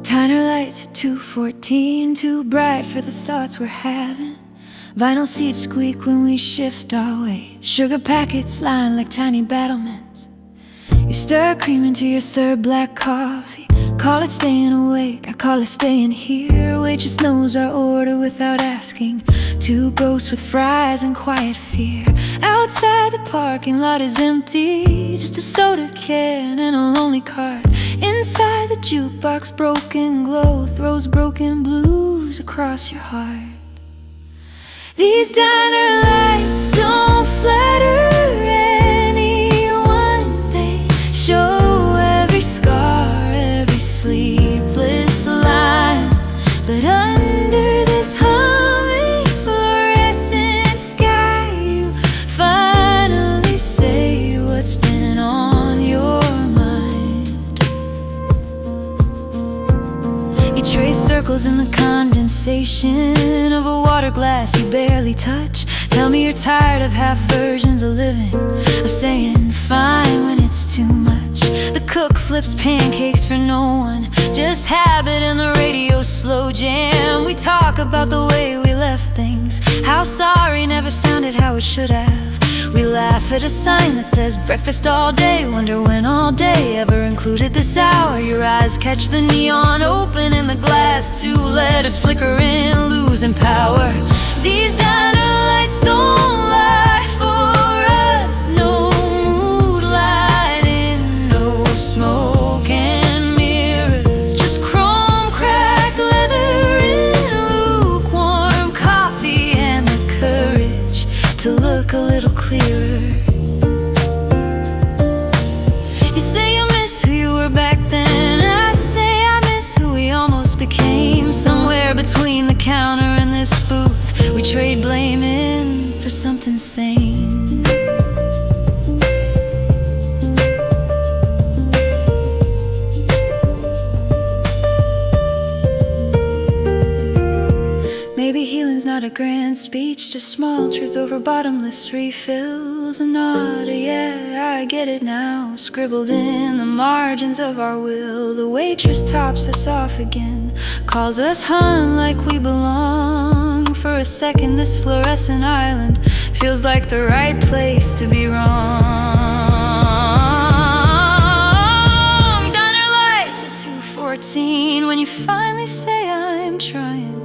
Tiner lights at 2:14, too bright for the thoughts we're having. Vinyl seats squeak when we shift our weight. Sugar packets lying like tiny battlements. You stir cream into your third black coffee. Call it staying awake, I call it staying here. Waitress knows our order without asking. Two ghosts with fries and quiet fear. Outside the parking lot is empty, just a soda can and a lonely cart. Inside the jukebox, broken glow throws broken blues across your heart. These diner lights don't flatter anyone. They show every scar, every sleepless line. But under this humming fluorescent sky, you finally say what's been on your mind. You trace circles in the condensation of a water glass you barely touch. Tell me you're tired of half versions of living, of saying fine when it's too much. The cook flips pancakes for no one, just habit and the radio slow jam. We talk about the way we left things, how sorry never sounded how it should have. We laugh at a sign that says breakfast all day, wonder when all day ever included this hour. Your eyes catch the neon open in the glass, two letters flickering, losing power. These diner lights don't lie for us. No mood lighting, no smoke and mirrors, just chrome cracked leather and lukewarm coffee and the courage to look a little clearer. You say you miss who you were back then, I say I miss who we almost became. Somewhere between the counter and this booth, we trade blame in for something sane. Maybe healing's not a grand speech, just small truths over bottomless refills. A nod, a yeah, I get it now, scribbled in the margins of our will. The waitress tops us off again, calls us hun like we belong. For a second this fluorescent island feels like the right place to be wrong. Diner lights at 2:14, when you finally say I'm trying,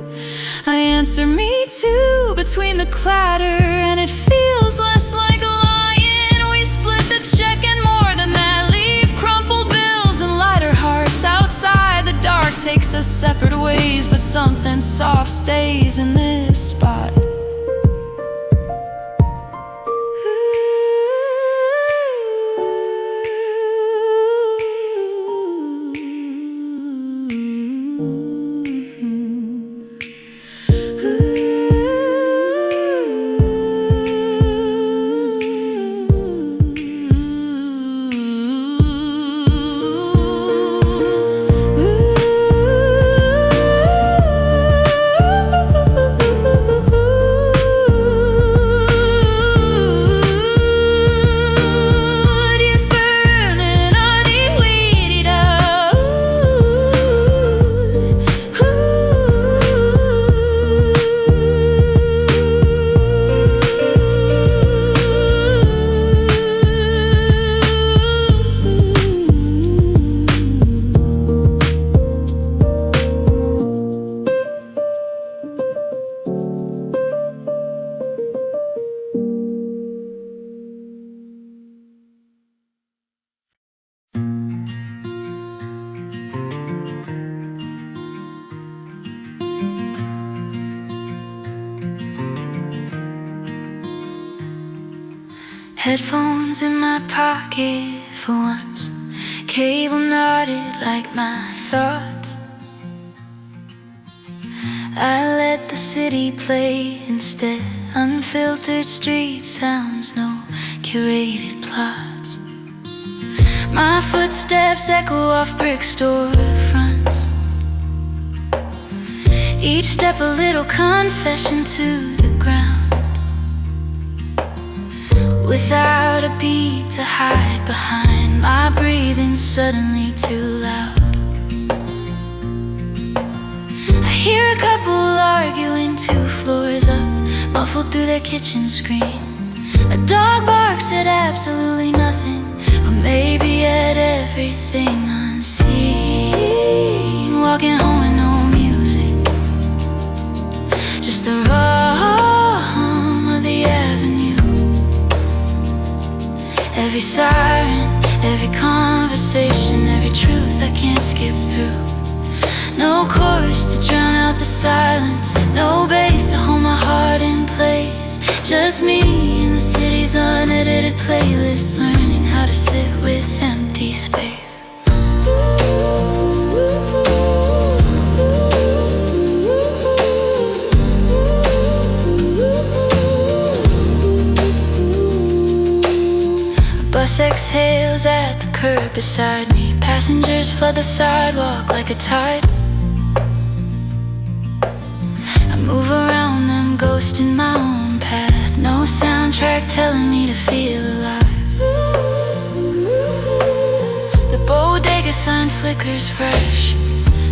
I answer me too, between the clatter, and it feels less like lying. We split the check and more than that, leave crumpled bills and lighter hearts. Outside the dark takes us separate ways, but something soft stays in this spot. Headphones in my pocket for once, cable knotted like my thoughts. I let the city play instead, unfiltered street sounds, no curated plots. My footsteps echo off brick storefronts, each step a little confession to the ground. Without a beat to hide behind, my breathing suddenly too loud. muffled through their kitchen screen. A dog barks at absolutely nothing, or maybe at everything unseen. Walking home with no music, just the raw hum of the avenue. Every siren, every conversation, every truth I can't skip through. No chorus to drown out the silence, no bass to hold my heart in place. Just me in the city's unedited playlist, learning how to sit with empty space. A bus exhales at the curb beside me. Passengers flood the sidewalk like a tide. I move around them, ghost in my own path. No soundtrack telling me to feel alive. The bodega sign flickers fresh,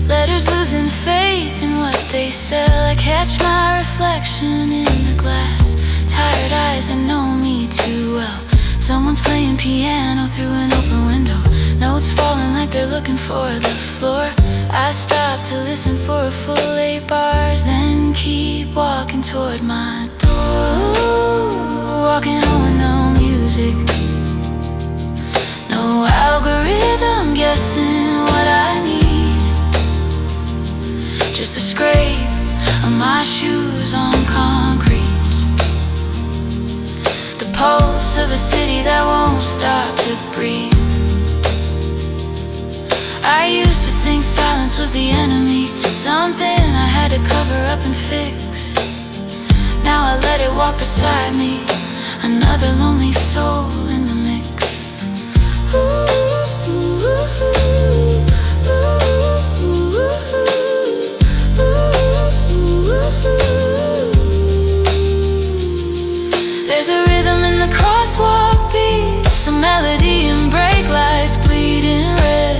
letters losing faith in what they sell. I catch my reflection in the glass, tired eyes that know me too well. Someone's playing piano through an open window, notes falling like they're looking for the floor. I stop to listen for a full 8 bars, then keep walking toward my door. Walking home with no music, no algorithm guessing what I need. Just the scrape of my shoes on concrete, the pulse of a city that won't stop to breathe. I used to think silence was the enemy, something I had to cover up and fix. Now I let it walk beside me, another lonely soul in the mix. There's a rhythm in the crosswalk beat, some melody and brake lights bleeding red.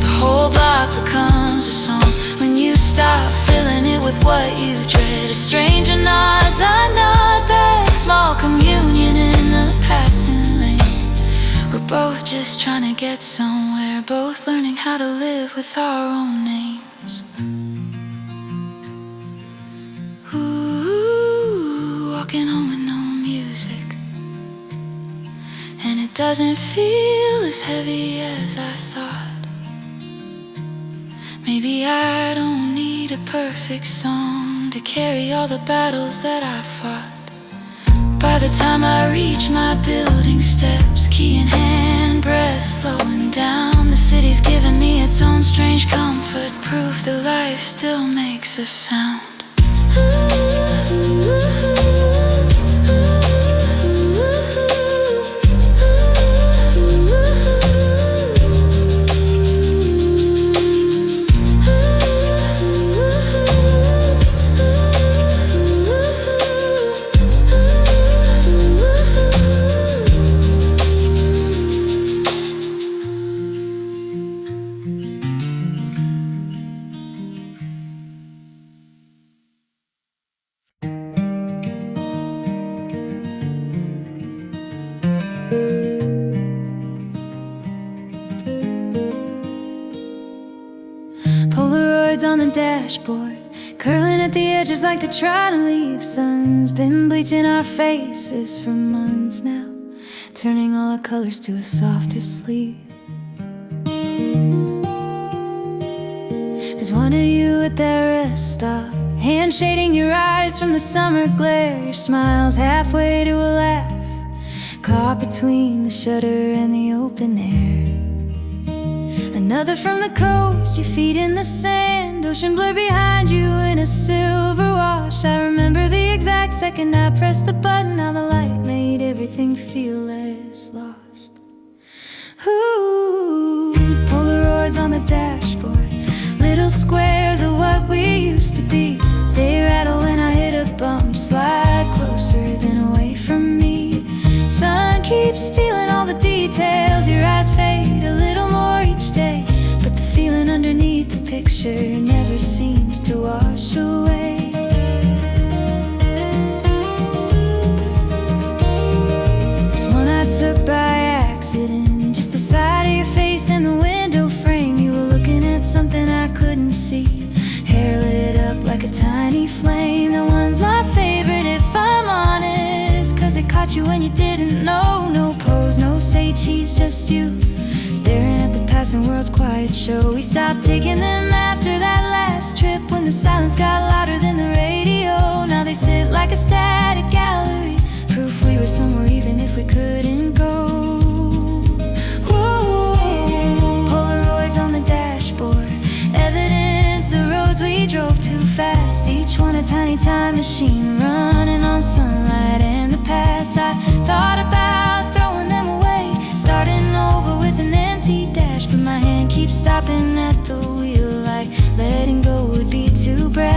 The whole block becomes a song when you stop filling it with what you dread. A stranger nods, I nod back, small communion in the passing lane. We're both just trying to get somewhere, both learning how to live with our own names. Ooh, walking home with no music, and it doesn't feel as heavy as I thought. Maybe I don't need a perfect song to carry all the battles that I fought. By the time I reach my building steps, key in hand, breath slowing down, the city's giving me its own strange comfort, proof that life still makes a sound. Polaroids on the dashboard, curling at the edges like they're trying to leave. Sun's been bleaching our faces for months now, turning all our colors to a softer sleeve. There's one of you at that rest stop, hand shading your eyes from the summer glare. Your smile's halfway to a laugh, caught between the shutter and the open air. Another from the coast, your feet in the sand, ocean blur behind you in a silver wash. I remember the exact second I pressed the button, how the light made everything feel less lost. Ooh, Polaroids on the dashboard, little squares of what we used to be. They rattle when I hit a bump, slide closer then away from me. Sun keeps stealing all the details, your eyes fade a little more each day, but the feeling underneath the picture never seems to wash away. about you when you didn't know. No pose, no say cheese, just you staring at the passing world's quiet show. We stopped taking them after that last trip, when the silence got louder than the radio. Now they sit like a static gallery, proof we were somewhere even if we couldn't go. Whoa. Polaroids on the dashboard, evidence of roads we drove too fast, each one a tiny time machine running on sunlight and the past. I thought about throwing them away, starting over with an empty dash, but my hand keeps stopping at the wheel, like letting go would be too brash.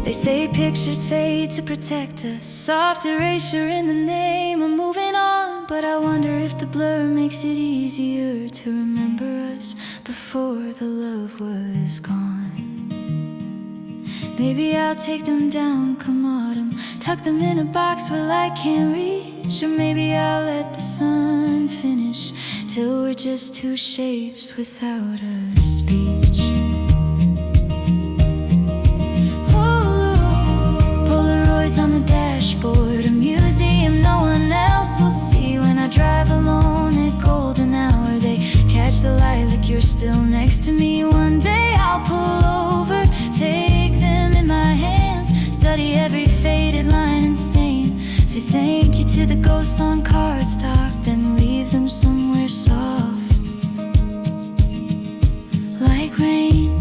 They say pictures fade to protect us, soft erasure in the name of moving on, but I wonder if the blur makes it easier to remember us before the love was gone. Maybe I'll take them down come autumn, tuck them in a box where light can't reach, or maybe I'll let the sun finish till we're just two shapes without a speech. Polaroids on the dashboard, a museum no one else will see. When I drive alone at golden hour, they catch the light like you're still next to me. One day I'll pull over, take them in my hands, study every faded line and stain, say thank you to the ghosts on cardstock, then leave them somewhere soft like rain.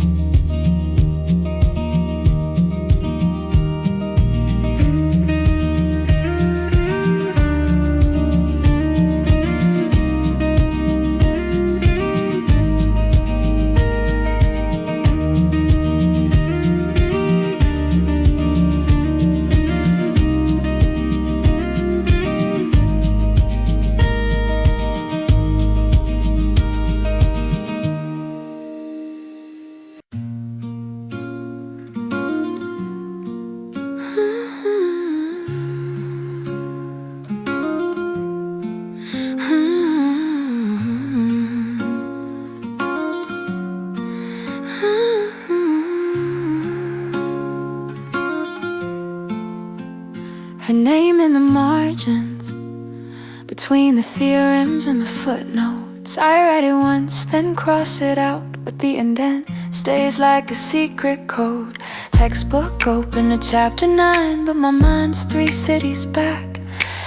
Her name in the margins, between the theorems and the footnotes. I write it once, then cross it out, but the indent stays like a secret code. Textbook open to chapter 9, but my mind's 3 cities back.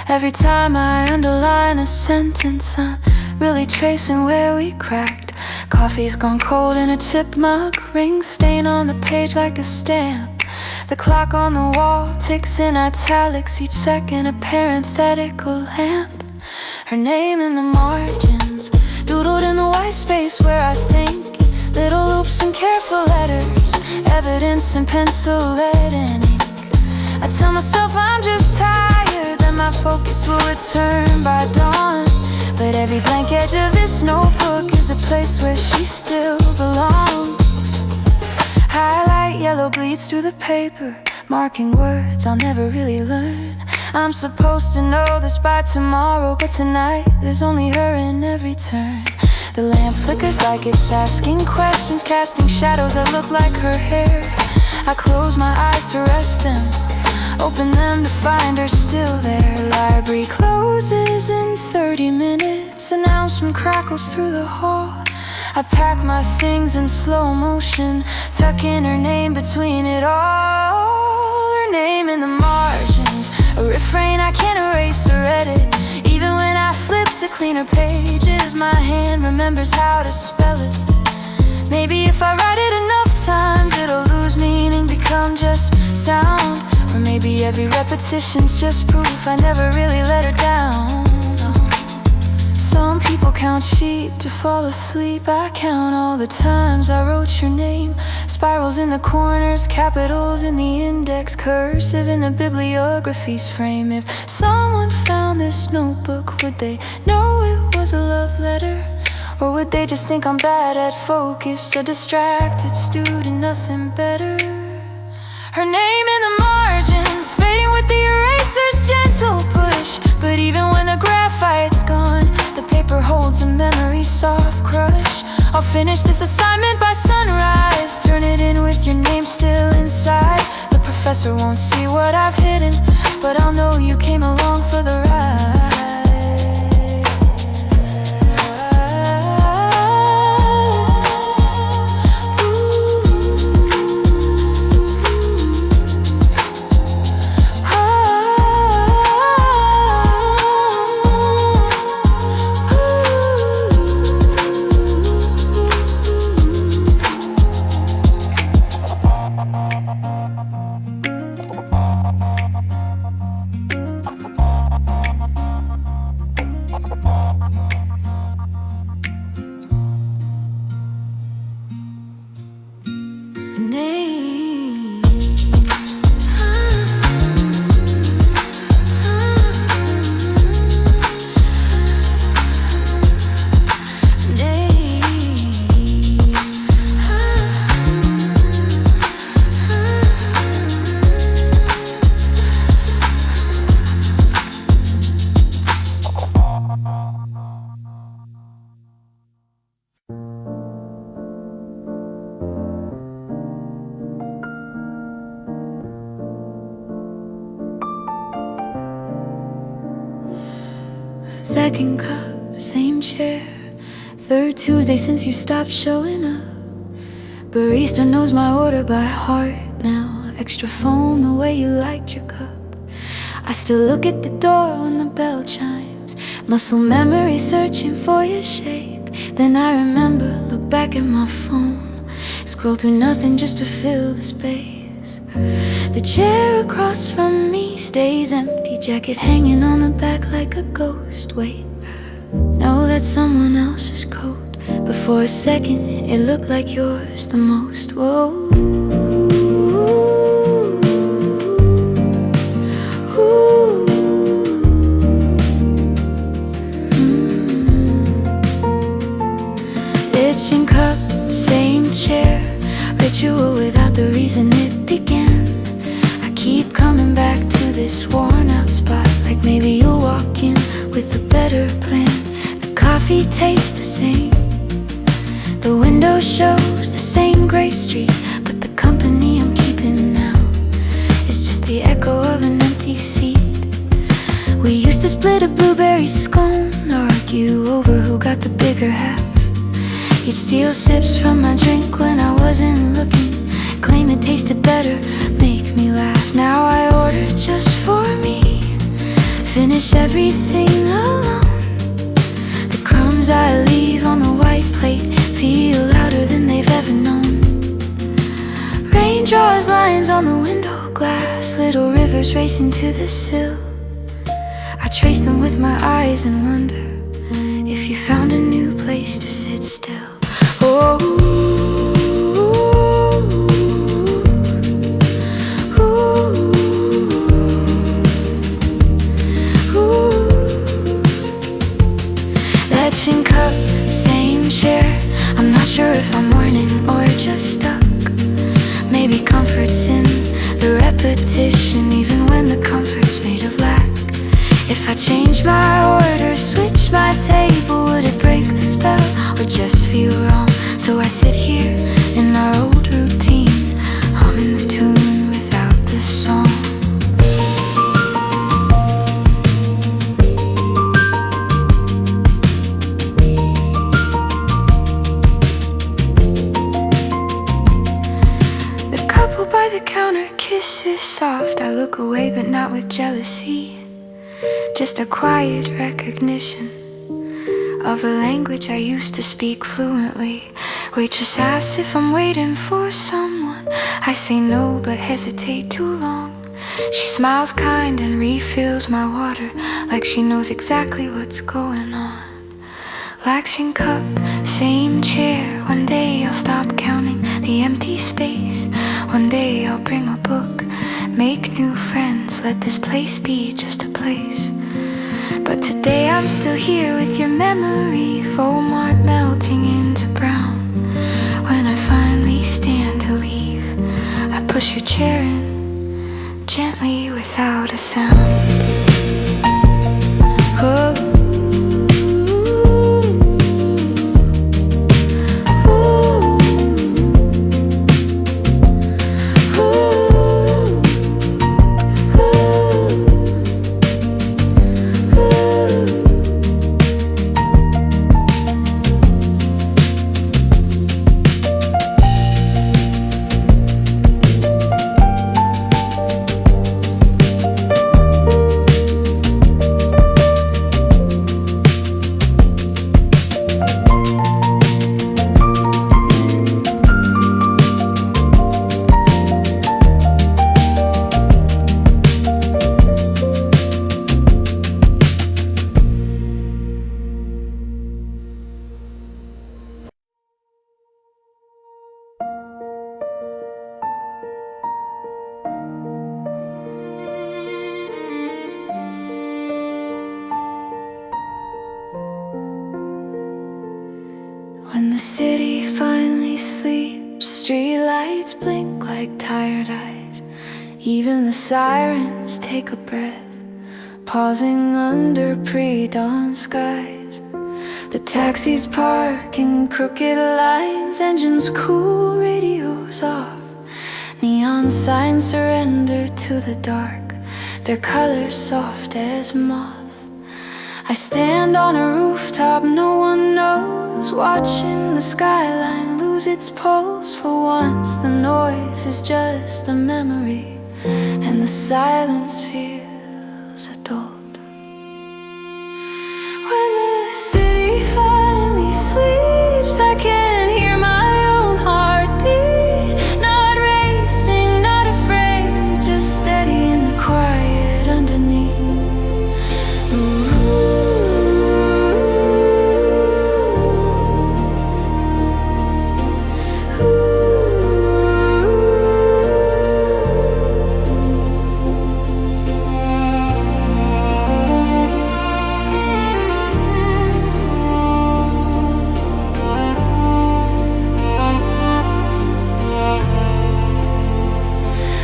Every time I underline a sentence, I'm really tracing where we cracked. Coffee's gone cold in a chip mug, ring stain on the page like a stamp. The clock on the wall ticks in italics, each second a parenthetical lamp. Her name in the margins, doodled in the white space where I think. Little loops and careful letters, evidence in pencil, lead and ink. I tell myself I'm just tired, that my focus will return by dawn. But every blank edge of this notebook is a place where she still belongs. Highlight yellow bleeds through the paper, marking words I'll never really learn. I'm supposed to know this by tomorrow, but tonight there's only her in every turn. The lamp flickers like it's asking questions, casting shadows that look like her hair. I close my eyes to rest them, open them to find her still there. Library closes in 30 minutes, announcement crackles through the hall. I pack my things in slow motion, tuck in her name between it all. Her name in the margins, a refrain I can't erase or edit. Even when I flip to cleaner pages, my hand remembers how to spell it. Maybe if I write it enough times, it'll lose meaning, become just sound. Or maybe every repetition's just proof I never really let her down. Some people count sheep to fall asleep. I count all the times I wrote your name. Spirals in the corners, capitals in the index, cursive in the bibliography's frame. If someone found this notebook, would they know it was a love letter? Or would they just think I'm bad at focus, a distracted student, nothing better? Her name in the margins, fading with the eraser's gentle push. But even when the graphite's gone, the paper holds a memory soft crush I'll finish this assignment by sunrise. Turn it in with your name still inside. The professor won't see what I've hidden, but I'll know you came along for the ride. Second cup, same chair. Third Tuesday since you stopped showing up. Barista knows my order by heart now. Extra foam the way you liked your cup. I still look at the door when the bell chimes. Muscle memory searching for your shape. Then I remember, look back at my phone. Scroll through nothing just to fill the space. The chair across from me stays empty. Jacket hanging on the back like a ghost. Wait, know that's someone else's coat. But for a second it looked like yours the most. Whoa. Itching cup, same chair. Ritual without the reason it began. I keep coming back to this worn out spot. Like maybe you'll walk in with a better plan. The coffee tastes the same. The window shows the same gray street. But the company I'm keeping now is just the echo of an empty seat. We used to split a blueberry scone, argue over who got the bigger half. You'd steal sips from my drink when I wasn't looking, claim it tasted better, make me laugh. Now I order just for me, finish everything alone. The crumbs I leave on the white plate feel louder than they've ever known. Rain draws lines on the window glass, little rivers racing to the sill. I trace them with my eyes and wonder if you found a new place to sit still. Oh, Etching cup, same chair. I'm not sure if I'm morning or just stuck. Maybe comfort's in the repetition, even when the comfort's made of lack. If I change my order, switch my table, would it break the spell or just feel wrong? So I sit here in our old routine, humming the tune without the song. The couple by the counter kisses soft. I look away but not with jealousy, just a quiet recognition of a language I used to speak fluently. Waitress asks if I'm waiting for someone. I say no but hesitate too long. She smiles kind and refills my water, like she knows exactly what's going on. Laxing cup, same chair. One day I'll stop counting the empty space. One day I'll bring a book, make new friends, let this place be just a place. But today I'm still here with your memory, foam art melting into brown. When I finally stand to leave, I push your chair in, gently without a sound. Oh, When the city finally sleeps, streetlights blink like tired eyes. Even the sirens take a breath, pausing under pre-dawn skies. The taxis park in crooked lines, engines cool, radios off. Neon signs surrender to the dark, their colors soft as moth. I stand on a rooftop no one knows, watching the skyline lose its pulse. For once the noise is just a memory, and the silence feels adult. When the city finally sleeps, I can hear my own heartbeat. Not racing, not afraid, just steady in the quiet underneath.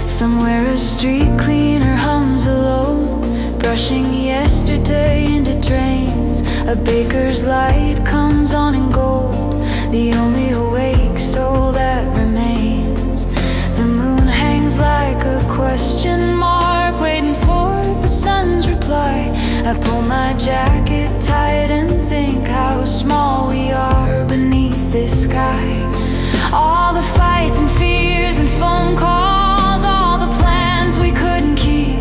Somewhere a street cleaner hums alone, brushing yesterday into drains. A baker's light comes on in gold, the only awake soul that remains. The moon hangs like a question mark, waiting for the sun's reply. I pull my jacket tight and think how small we are beneath this sky. All the fights and fears and phone calls, all the plans we couldn't keep,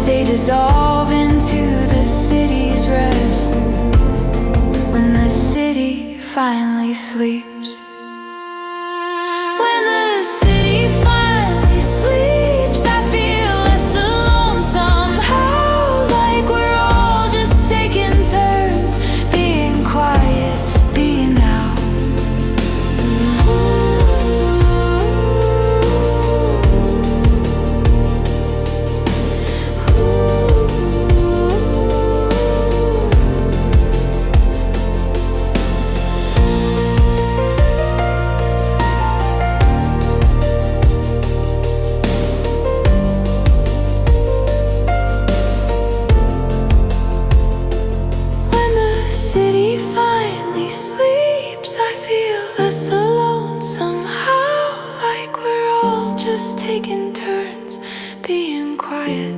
they dissolve into the city's rest. When the city finally sleeps. When the city finally sleeps, I feel less alone somehow, like we're all just taking turns, being quiet, being now. Taking turns, being quiet,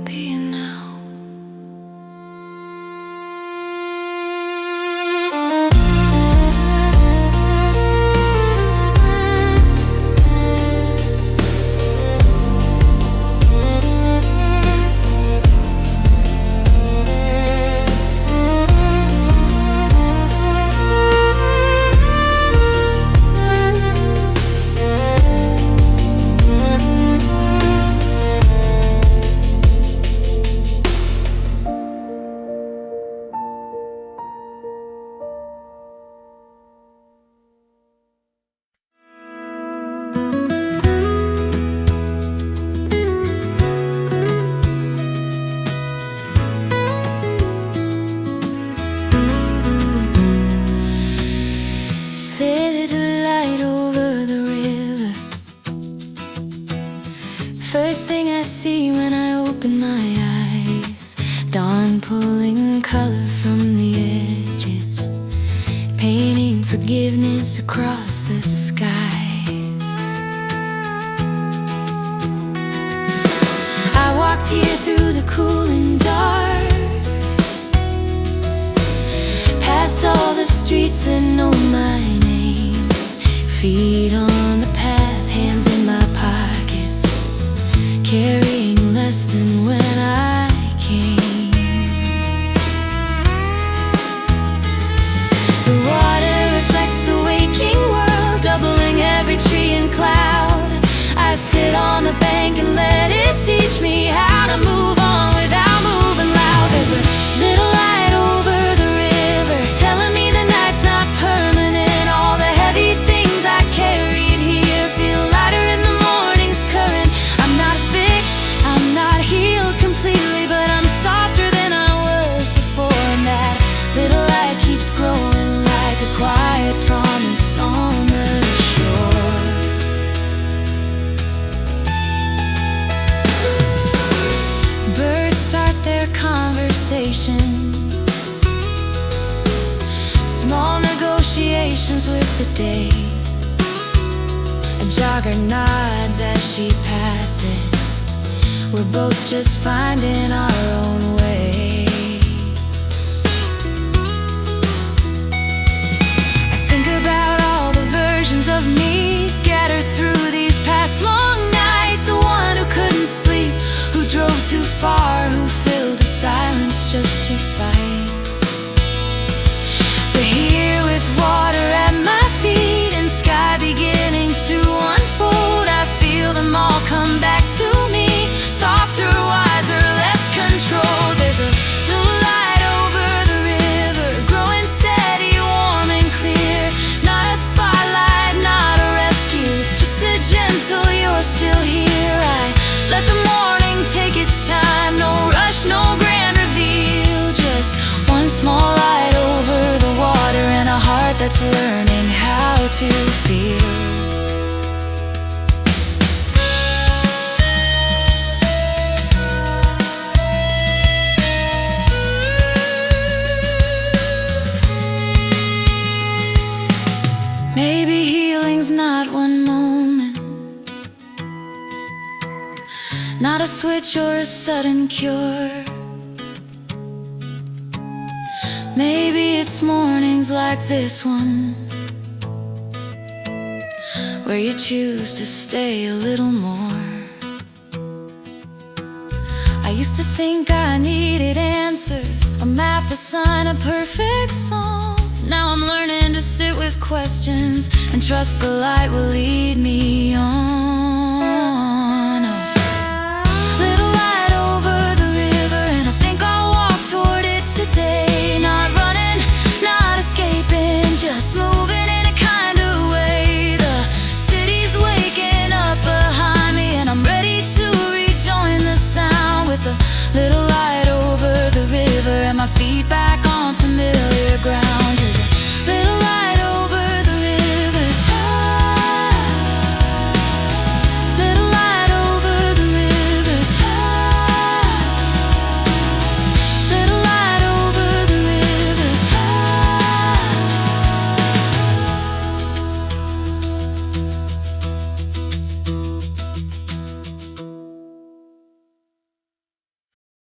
being now. First thing I see when I open my eyes, dawn pulling color from the edges, painting forgiveness across the skies. I walked here through the cool and dark, past all the streets that know my name, feet on the path, hands in my pockets, carrying less than when I came. The water reflects the waking world, doubling every tree and cloud. I sit on the bank and let it teach me how to move on without moving loud. There's a little light over the river, telling me the night's not permanent. All the heavy things I carried here feel lighter in the morning's current. I'm not fixed, I'm not healed completely, but I'm softer than I was before. And that little light keeps growing like a quiet conversations, small negotiations with the day. A jogger nods as she passes. We're both just finding our own way. I think about all the versions of me scattered through these past long nights. The one who couldn't sleep, who drove too far, who filled the silence just to fight. But here with water at my feet and sky beginning to unfold, I feel them all come back to me. Softer, wiser, less controlled. There's a little light over the river, growing steady, warm and clear. Not a spotlight, not a rescue, just a gentle "you're still here." I let the morning take its time. No rush, no grand reveal, just one small light over the water and a heart that's learning how to feel. Maybe healing's not one moment, not a switch or a sudden cure. Maybe it's mornings like this one, where you choose to stay a little more. I used to think I needed answers, a map, a sign, a perfect song. Now I'm learning to sit with questions and trust the light will lead me on.